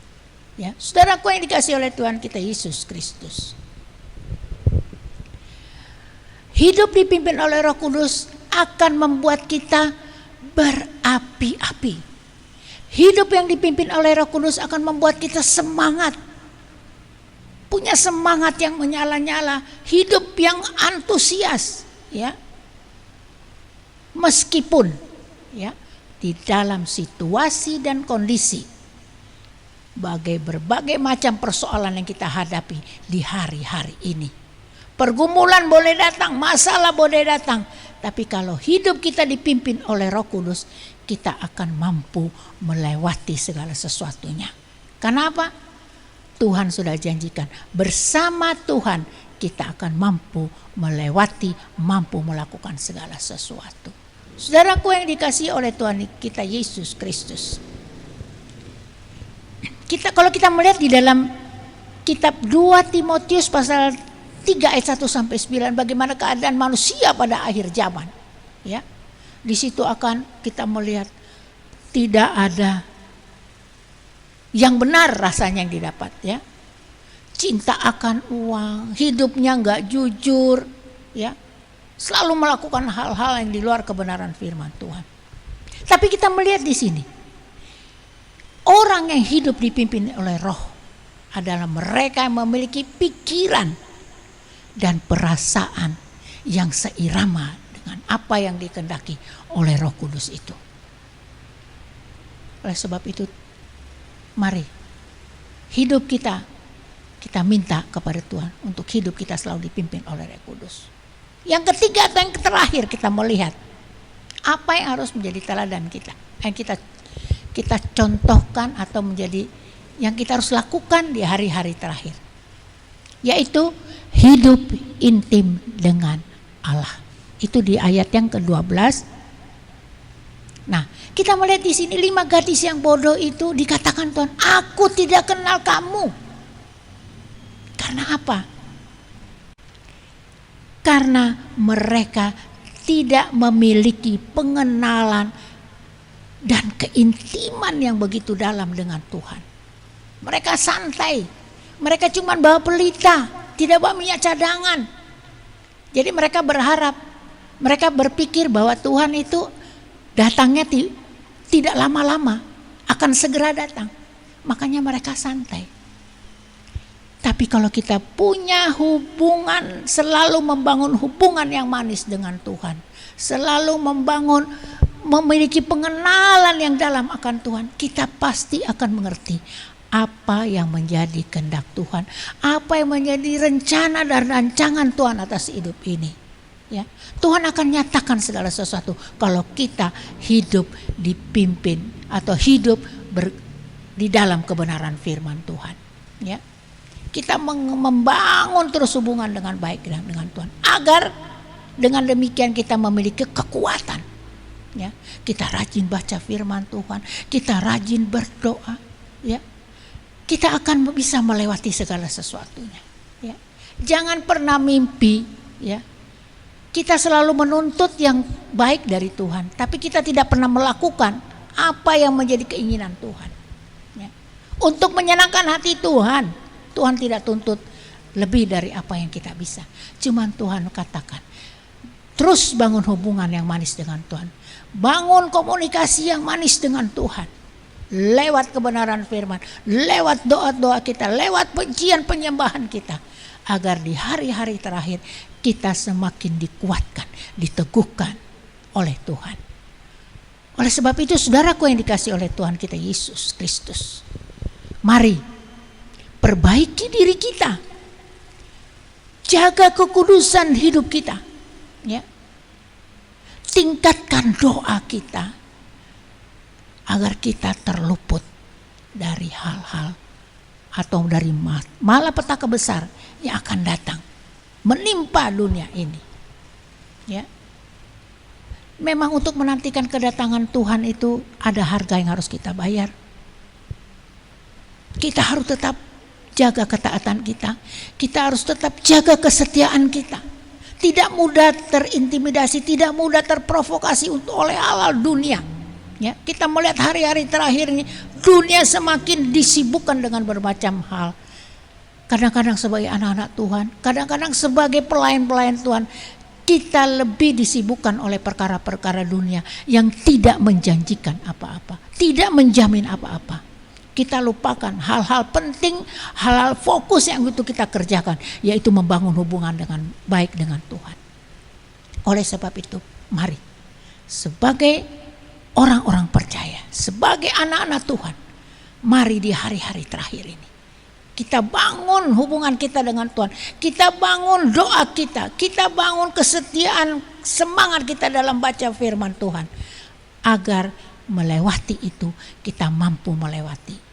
Ya, saudaraku yang dikasihi oleh Tuhan kita Yesus Kristus, hidup dipimpin oleh Roh Kudus akan membuat kita berapi-api. Hidup yang dipimpin oleh Roh Kudus akan membuat kita semangat, punya semangat yang menyala-nyala, hidup yang antusias, ya. Meskipun, ya, di dalam situasi dan kondisi berbagai macam persoalan yang kita hadapi di hari-hari ini. Pergumulan boleh datang, masalah boleh datang, tapi kalau hidup kita dipimpin oleh Roh Kudus, kita akan mampu melewati segala sesuatunya. Kenapa? Tuhan sudah janjikan, bersama Tuhan kita akan mampu melewati, mampu melakukan segala sesuatu. Saudaraku yang dikasihi oleh Tuhan kita Yesus Kristus, kalau kita melihat di dalam kitab 2 Timotius pasal 3 ayat 1 sampai 9, bagaimana keadaan manusia pada akhir zaman. Ya. Di situ akan kita melihat tidak ada yang benar rasanya yang didapat, ya. Cinta akan uang, hidupnya enggak jujur, ya. Selalu melakukan hal-hal yang di luar kebenaran firman Tuhan. Tapi kita melihat di sini, orang yang hidup dipimpin oleh Roh adalah mereka yang memiliki pikiran dan perasaan yang seirama dengan apa yang dikehendaki oleh Roh Kudus itu. Oleh sebab itu, mari hidup kita minta kepada Tuhan untuk hidup kita selalu dipimpin oleh Roh Kudus. Yang ketiga atau yang terakhir, kita melihat apa yang harus menjadi teladan kita, yang kita contohkan atau menjadi yang kita harus lakukan di hari-hari terakhir, yaitu hidup intim dengan Allah. Itu di ayat yang ke-12. Nah, kita melihat di sini 5 gadis yang bodoh itu dikatakan Tuhan, aku tidak kenal kamu. Karena apa? Karena mereka tidak memiliki pengenalan dan keintiman yang begitu dalam dengan Tuhan. Mereka santai, mereka cuma bawa pelita, tidak bawa minyak cadangan. Jadi mereka berharap, mereka berpikir bahwa Tuhan itu datangnya tidak lama-lama, akan segera datang. Makanya mereka santai. Tapi kalau kita punya hubungan, selalu membangun hubungan yang manis dengan Tuhan, selalu memiliki pengenalan yang dalam akan Tuhan, kita pasti akan mengerti apa yang menjadi kehendak Tuhan, apa yang menjadi rencana dan rancangan Tuhan atas hidup ini. Ya, Tuhan akan nyatakan segala sesuatu kalau kita hidup dipimpin atau hidup di dalam kebenaran firman Tuhan. Ya, kita membangun terus hubungan dengan baik dengan Tuhan, agar dengan demikian kita memiliki kekuatan. Ya, kita rajin baca firman Tuhan, kita rajin berdoa. Ya, kita akan bisa melewati segala sesuatunya. Ya, jangan pernah mimpi. Ya, kita selalu menuntut yang baik dari Tuhan, tapi kita tidak pernah melakukan apa yang menjadi keinginan Tuhan. Ya, untuk menyenangkan hati Tuhan. Tuhan tidak tuntut lebih dari apa yang kita bisa. Cuman Tuhan katakan, terus bangun hubungan yang manis dengan Tuhan. Bangun komunikasi yang manis dengan Tuhan. Lewat kebenaran firman, lewat doa-doa kita, lewat pujian penyembahan kita. Agar di hari-hari terakhir kita semakin dikuatkan, diteguhkan oleh Tuhan. Oleh sebab itu, saudaraku yang dikasihi oleh Tuhan kita Yesus Kristus, mari perbaiki diri kita, jaga kekudusan hidup kita, ya. Tingkatkan doa kita agar kita terluput dari hal-hal atau dari malapetaka besar yang akan datang menimpa dunia ini. Ya, memang untuk menantikan kedatangan Tuhan itu ada harga yang harus kita bayar. Kita harus tetap jaga ketaatan kita. Kita harus tetap jaga kesetiaan kita. Tidak mudah terintimidasi, tidak mudah terprovokasi oleh hal-hal dunia. Ya, kita melihat hari-hari terakhir ini dunia semakin disibukkan dengan bermacam hal. Kadang-kadang sebagai anak-anak Tuhan, kadang-kadang sebagai pelayan-pelayan Tuhan, kita lebih disibukkan oleh perkara-perkara dunia yang tidak menjanjikan apa-apa, tidak menjamin apa-apa. Kita lupakan hal-hal penting, hal-hal fokus yang itu kita kerjakan, yaitu membangun hubungan dengan baik dengan Tuhan. Oleh sebab itu, mari sebagai orang-orang percaya, sebagai anak-anak Tuhan, mari di hari-hari terakhir ini kita bangun hubungan kita dengan Tuhan, kita bangun doa kita, kita bangun kesetiaan semangat kita dalam baca firman Tuhan, agar melewati itu kita mampu melewati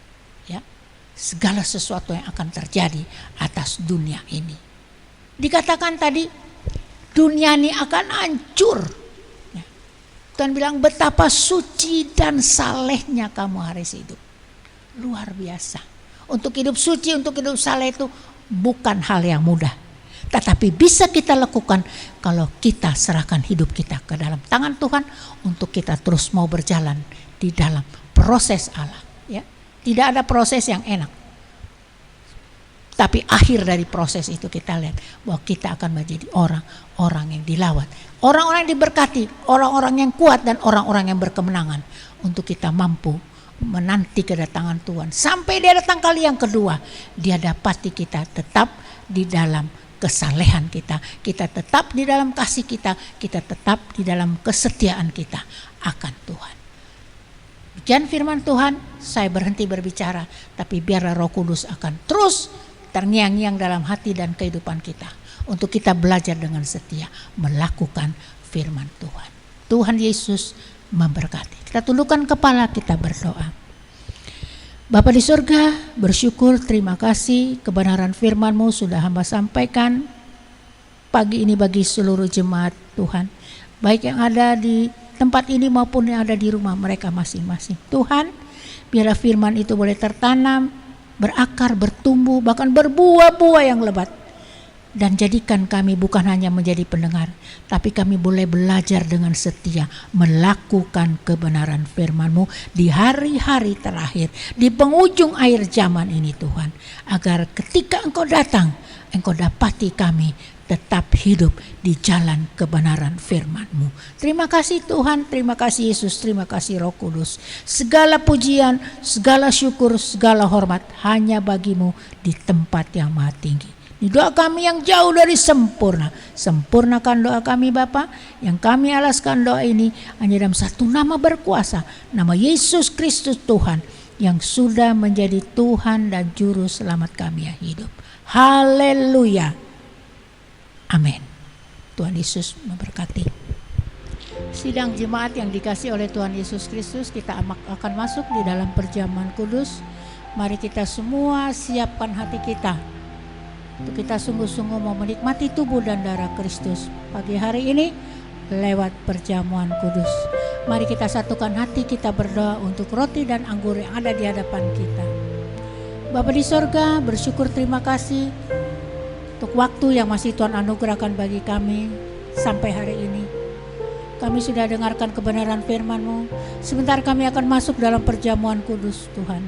segala sesuatu yang akan terjadi atas dunia ini. Dikatakan tadi dunia ini akan hancur. Tuhan bilang betapa suci dan salehnya kamu hari hidup. Luar biasa. Untuk hidup suci, untuk hidup saleh itu bukan hal yang mudah. Tetapi bisa kita lakukan kalau kita serahkan hidup kita ke dalam tangan Tuhan untuk kita terus mau berjalan di dalam proses Allah. Ya, tidak ada proses yang enak. Tapi akhir dari proses itu kita lihat bahwa kita akan menjadi orang-orang yang dilawat, orang-orang yang diberkati, orang-orang yang kuat dan orang-orang yang berkemenangan untuk kita mampu menanti kedatangan Tuhan. Sampai dia datang kali yang kedua, dia dapati kita tetap di dalam kesalehan kita tetap di dalam kasih kita tetap di dalam kesetiaan kita akan Tuhan. Demikian firman Tuhan, saya berhenti berbicara, tapi biarlah Roh Kudus akan terus terngiang-ngiang dalam hati dan kehidupan kita untuk kita belajar dengan setia melakukan firman Tuhan. Tuhan Yesus memberkati. Kita tundukkan kepala, kita berdoa. Bapa di surga, bersyukur, terima kasih kebenaran firman-Mu sudah hamba sampaikan pagi ini bagi seluruh jemaat Tuhan, baik yang ada di tempat ini maupun yang ada di rumah mereka masing-masing. Tuhan, biarlah firman itu boleh tertanam, berakar, bertumbuh, bahkan berbuah-buah yang lebat. Dan jadikan kami bukan hanya menjadi pendengar, tapi kami boleh belajar dengan setia melakukan kebenaran firman-Mu di hari-hari terakhir, di penghujung akhir zaman ini Tuhan. Agar ketika Engkau datang, Engkau dapati kami tetap hidup di jalan kebenaran firman-Mu. Terima kasih Tuhan, terima kasih Yesus, terima kasih Roh Kudus. Segala pujian, segala syukur, segala hormat hanya bagi-Mu di tempat yang maha tinggi. Di doa kami yang jauh dari sempurna, sempurnakan doa kami Bapa, yang kami alaskan doa ini hanya dalam satu nama berkuasa, nama Yesus Kristus Tuhan, yang sudah menjadi Tuhan dan Juru Selamat kami yang hidup. Haleluya. Amin. Tuhan Yesus memberkati. Sidang jemaat yang dikasih oleh Tuhan Yesus Kristus, kita akan masuk di dalam perjamuan kudus. Mari kita semua siapkan hati kita untuk kita sungguh-sungguh mau menikmati tubuh dan darah Kristus pagi hari ini lewat perjamuan kudus. Mari kita satukan hati, kita berdoa untuk roti dan anggur yang ada di hadapan kita. Bapa di sorga, bersyukur, terima kasih untuk waktu yang masih Tuhan anugerahkan bagi kami sampai hari ini. Kami sudah dengarkan kebenaran firman-Mu. Sebentar kami akan masuk dalam perjamuan kudus Tuhan.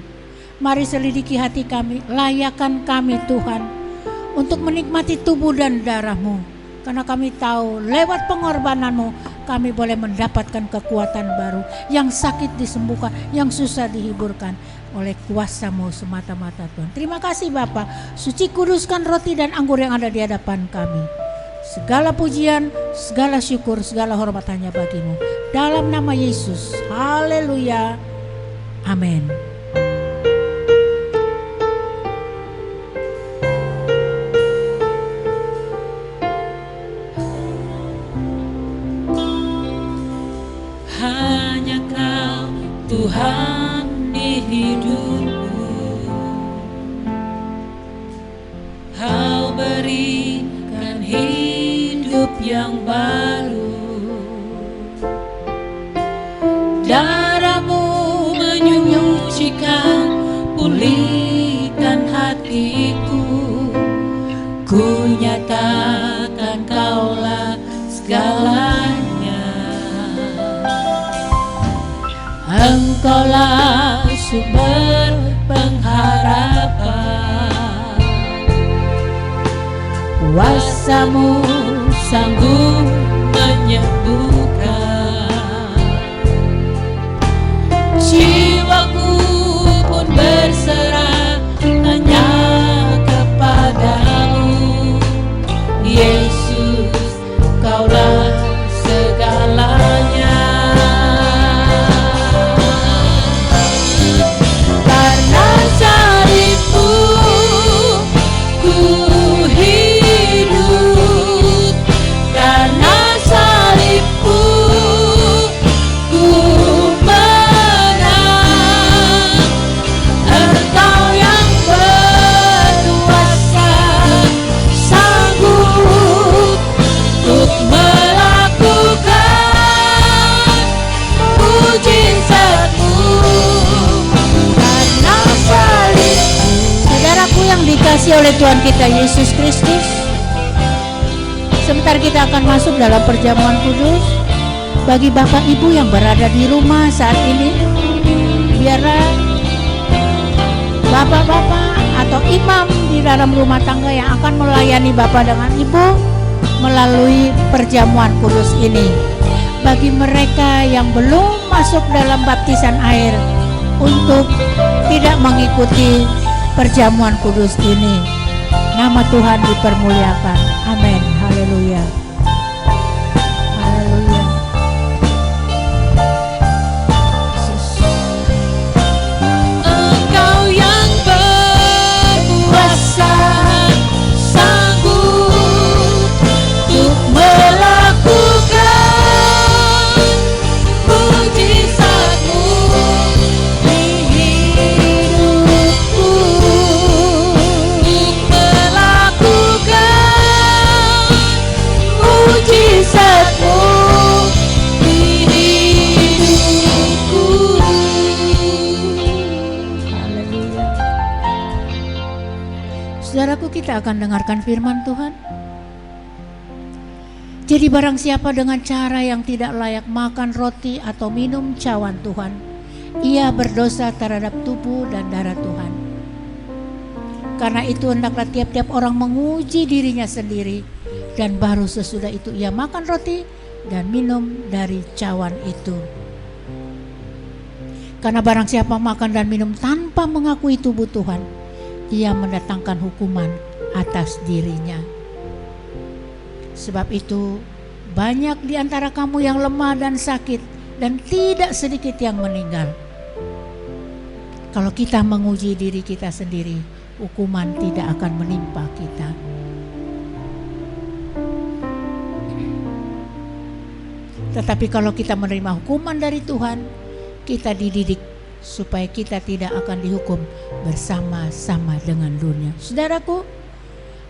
Mari selidiki hati kami, layakkan kami Tuhan untuk menikmati tubuh dan darah-Mu. Karena kami tahu lewat pengorbanan-Mu kami boleh mendapatkan kekuatan baru. Yang sakit disembuhkan, yang susah dihiburkan oleh kuasa-Mu semata-mata Tuhan. Terima kasih Bapa. Suci kuduskan roti dan anggur yang ada di hadapan kami. Segala pujian, segala syukur, segala hormat hanya bagi-Mu. Dalam nama Yesus. Haleluya. Amin. Hanya Kau Tuhan di hidupku, Kau berikan hidup yang baru. Darah-Mu menyucikan, pulihkan hatiku. Ku nyatakan Kaulah segalanya. Engkaulah sumber pengharapan, kuasa-Mu sanggup menyembuhkan. Jiwaku pun berserah hanya kepadamu. Yesus, Kaulah segalanya. Karena salibmu ku menang. dikasihi oleh Tuhan kita Yesus Kristus, sebentar kita akan masuk dalam perjamuan kudus. Bagi Bapak Ibu yang berada di rumah saat ini, biarlah Bapak-bapak atau imam di dalam rumah tangga yang akan melayani Bapak dengan Ibu melalui perjamuan kudus ini. Bagi mereka yang belum masuk dalam baptisan air untuk tidak mengikuti perjamuan kudus ini, nama Tuhan dipermuliakan. Amin. Haleluya. Haleluya. Engkau yang berkuasa, sanggup untuk melakukan mujizat-Mu di hidupku, untuk melakukan mujizat-Mu di hidupku. Haleluya. Saudaraku, kita akan dengarkan firman Tuhan. Jadi barang siapa dengan cara yang tidak layak makan roti atau minum cawan Tuhan, ia berdosa terhadap tubuh dan darah Tuhan. Karena itu hendaklah tiap-tiap orang menguji dirinya sendiri, dan baru sesudah itu ia makan roti dan minum dari cawan itu. Karena barang siapa makan dan minum tanpa mengakui tubuh Tuhan, ia mendatangkan hukuman atas dirinya. Sebab itu banyak di antara kamu yang lemah dan sakit, dan tidak sedikit yang meninggal. Kalau kita menguji diri kita sendiri, hukuman tidak akan menimpa kita. Tetapi kalau kita menerima hukuman dari Tuhan, kita dididik supaya kita tidak akan dihukum bersama-sama dengan dunia. Saudaraku,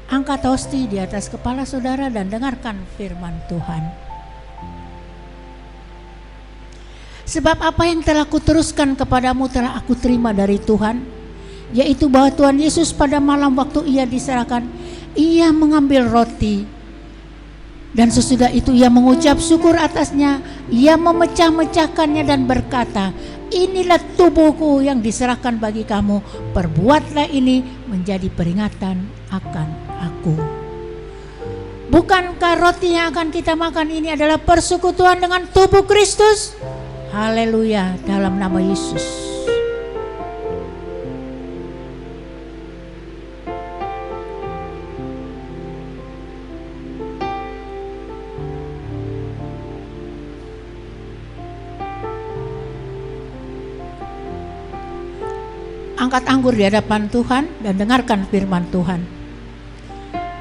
angkat tosti di atas kepala saudara dan dengarkan firman Tuhan. Sebab apa yang telah kuteruskan kepadamu telah aku terima dari Tuhan, yaitu bahwa Tuhan Yesus pada malam waktu ia diserahkan, ia mengambil roti, dan sesudah itu ia mengucap syukur atasnya, ia memecah-mecahkannya dan berkata, inilah tubuhku yang diserahkan bagi kamu, perbuatlah ini menjadi peringatan akan aku. Bukankah roti yang akan kita makan ini adalah persekutuan dengan tubuh Kristus? Haleluya, dalam nama Yesus. Angkat anggur di hadapan Tuhan dan dengarkan firman Tuhan.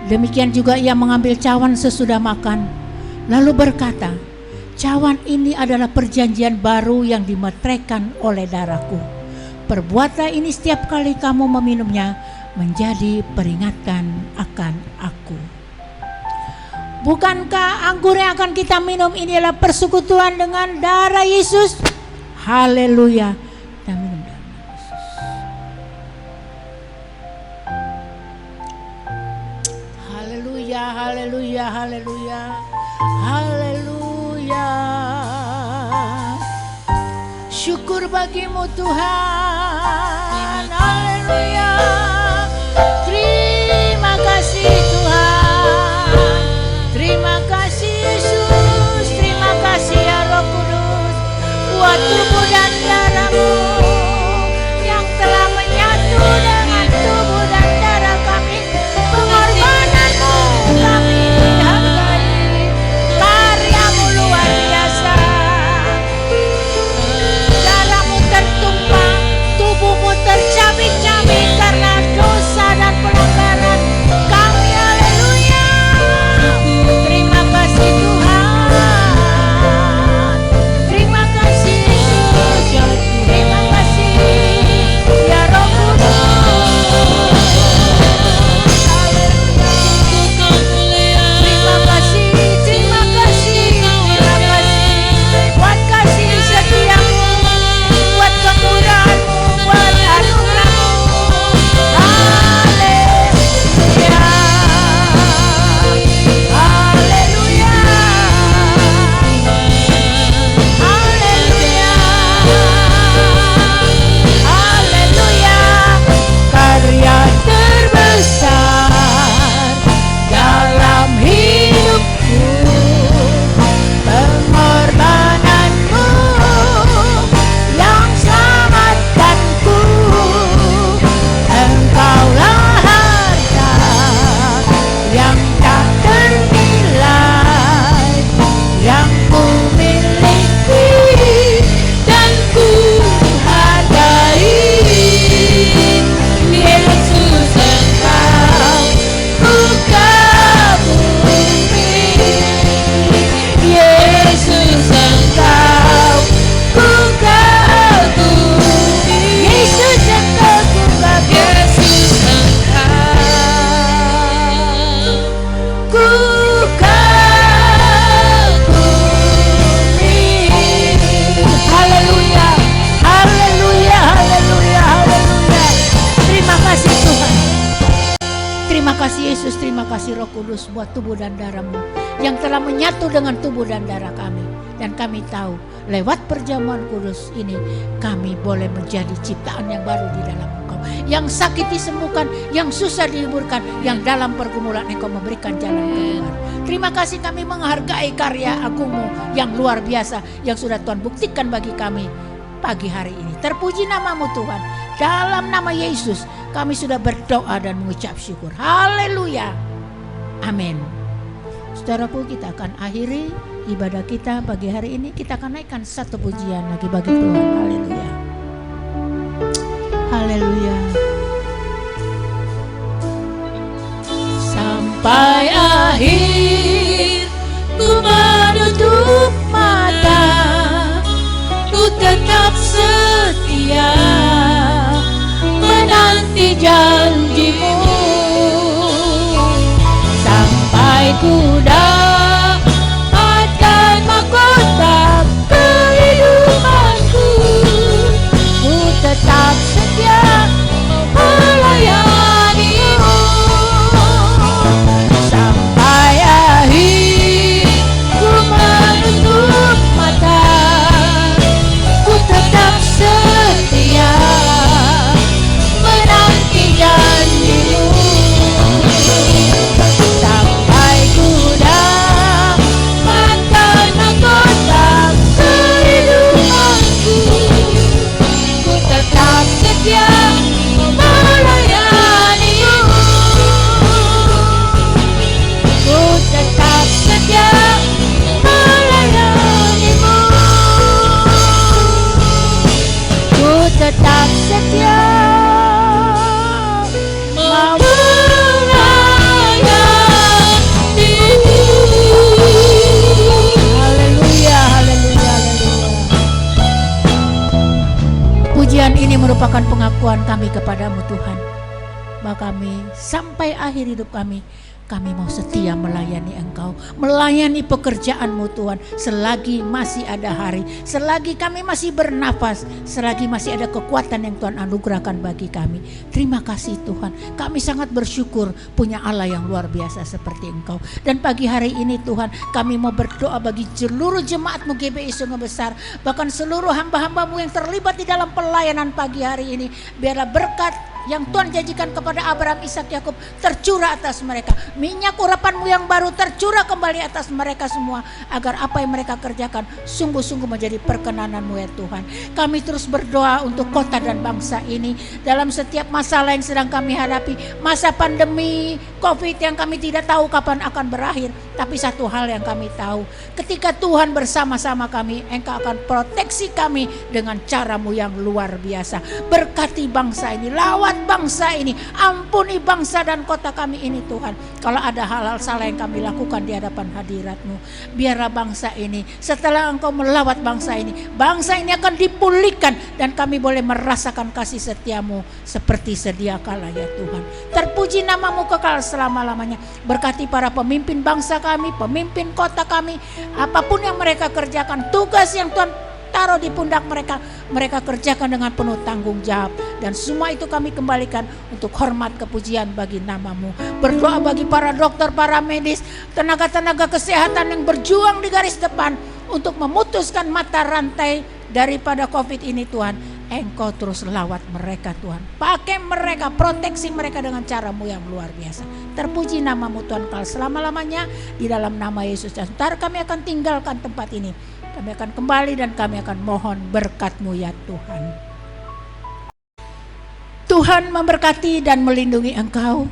Demikian juga ia mengambil cawan sesudah makan, lalu berkata, cawan ini adalah perjanjian baru yang dimeteraikan oleh darahku. Perbuatlah ini setiap kali kamu meminumnya, menjadi peringatan akan aku. Bukankah anggur yang akan kita minum ini adalah persekutuan dengan darah Yesus? Haleluya. Kita minum darah Yesus. Haleluya, haleluya, haleluya, haleluya. Syukur bagimu Tuhan. Haleluya. Terima kasih Tuhan. Terima kasih Yesus. Terima kasih ya Roh Kudus, buat tubuh dan darahmu yang telah menyatu dengan tubuh dan darah kami. Pengorbananmu kami hargai, karyamu luar biasa. Darahmu tertumpah, tubuhmu tercabik-cabik karena dosa dan pelanggaran kami. Haleluya. Terima kasih Tuhan. Terima kasih Yesus. terima kasih Roh Kudus buat tubuh dan darah-Mu yang telah menyatu dengan tubuh dan darah kami. Dan kami tahu lewat perjamuan kudus ini kami boleh menjadi ciptaan yang baru di dalam Engkau. Yang sakit disembuhkan, yang susah dihiburkan, yang dalam pergumulan Engkau memberikan jalan keluar. Terima kasih kami menghargai karya Agung-Mu yang luar biasa yang sudah Tuhan buktikan bagi kami pagi hari ini. Terpuji nama-Mu Tuhan. Dalam nama Yesus kami sudah berdoa dan mengucap syukur. Haleluya. Amin. Saudaraku, kita akan akhiri ibadah kita pagi hari ini. Kita akan naikkan satu pujian lagi bagi Tuhan. Haleluya. Haleluya. Sampai akhir ku menutup mata, ku tetap setia menanti janji-Mu. Sampai ku dapatkan mahkota kehidupanku, ku tetap setia melayani-Mu. Sampai akhir ku menutup mata, ku tetap setia menanti janji-Mu. Sampai ku dapatkan mahkota kehidupanku, ku tetap setia melayani-Mu. Ku tetap setia melayani-Mu. Ku tetap setia melayani-Mu. Haleluya, haleluya, haleluya. Pujian ini merupakan pengakuan kami kepadamu Tuhan, bahwa kami sampai akhir hidup kami mau setia melayani Engkau, melayani pekerjaan-Mu Tuhan. Selagi masih ada hari, selagi kami masih bernafas, selagi masih ada kekuatan yang Tuhan anugerahkan bagi kami. Terima kasih Tuhan, kami sangat bersyukur punya Allah yang luar biasa seperti Engkau. Dan pagi hari ini Tuhan, kami mau berdoa bagi seluruh jemaat-Mu GBI Sungai Besar, bahkan seluruh hamba-hamba-Mu yang terlibat di dalam pelayanan pagi hari ini. Biarlah berkat yang Tuhan janjikan kepada Abraham, Ishak, Yakub tercurah atas mereka. Minyak urapan-Mu yang baru tercurah kembali atas mereka semua, agar apa yang mereka kerjakan sungguh-sungguh menjadi perkenanan-Mu ya Tuhan. Kami terus berdoa untuk kota dan bangsa ini dalam setiap masalah yang sedang kami hadapi. Masa pandemi COVID yang kami tidak tahu kapan akan berakhir, tapi satu hal yang kami tahu, ketika Tuhan bersama-sama kami, Engkau akan proteksi kami dengan cara-Mu yang luar biasa. Berkati bangsa ini, lawat bangsa ini, ampuni bangsa dan kota kami ini Tuhan. Kalau ada hal-hal salah yang kami lakukan di hadapan hadirat-Mu, biarlah bangsa ini, setelah Engkau melawat bangsa ini akan dipulihkan, dan kami boleh merasakan kasih setia-Mu seperti sedia kala ya Tuhan. Terpuji nama-Mu kekal selama-lamanya. Berkati para pemimpin bangsa kami, pemimpin kota kami, apapun yang mereka kerjakan, tugas yang Tuhan taruh di pundak mereka, mereka kerjakan dengan penuh tanggung jawab. Dan semua itu kami kembalikan untuk hormat kepujian bagi nama-Mu. Berdoa bagi para dokter, para medis, tenaga-tenaga kesehatan yang berjuang di garis depan untuk memutuskan mata rantai daripada COVID ini Tuhan. Engkau terus lawat mereka Tuhan, pakai mereka, proteksi mereka dengan cara-Mu yang luar biasa. Terpuji nama-Mu Tuhan kal selama-lamanya. Di dalam nama Yesus, dan sebentar kami akan tinggalkan tempat ini, kami akan kembali dan kami akan mohon berkat-Mu ya Tuhan. Tuhan memberkati dan melindungi engkau.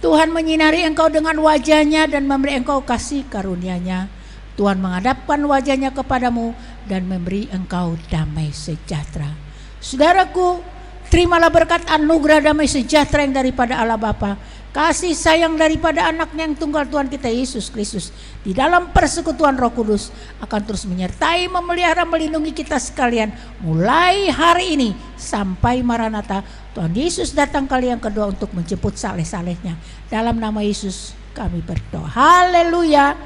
Tuhan menyinari engkau dengan wajah-Nya dan memberi engkau kasih karunia-Nya. Tuhan menghadapkan wajah-Nya kepadamu dan memberi engkau damai sejahtera. Saudaraku, terimalah berkat anugerah damai sejahtera yang daripada Allah Bapa, kasih sayang daripada anaknya yang tunggal Tuhan kita Yesus Kristus, di dalam persekutuan Roh Kudus akan terus menyertai, memelihara, melindungi kita sekalian mulai hari ini sampai Maranatha. Tuhan Yesus datang kali yang kedua untuk menjemput saleh-salehnya. Dalam nama Yesus kami berdoa. Haleluya.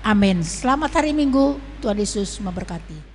Amin. Selamat hari Minggu. Tuhan Yesus memberkati.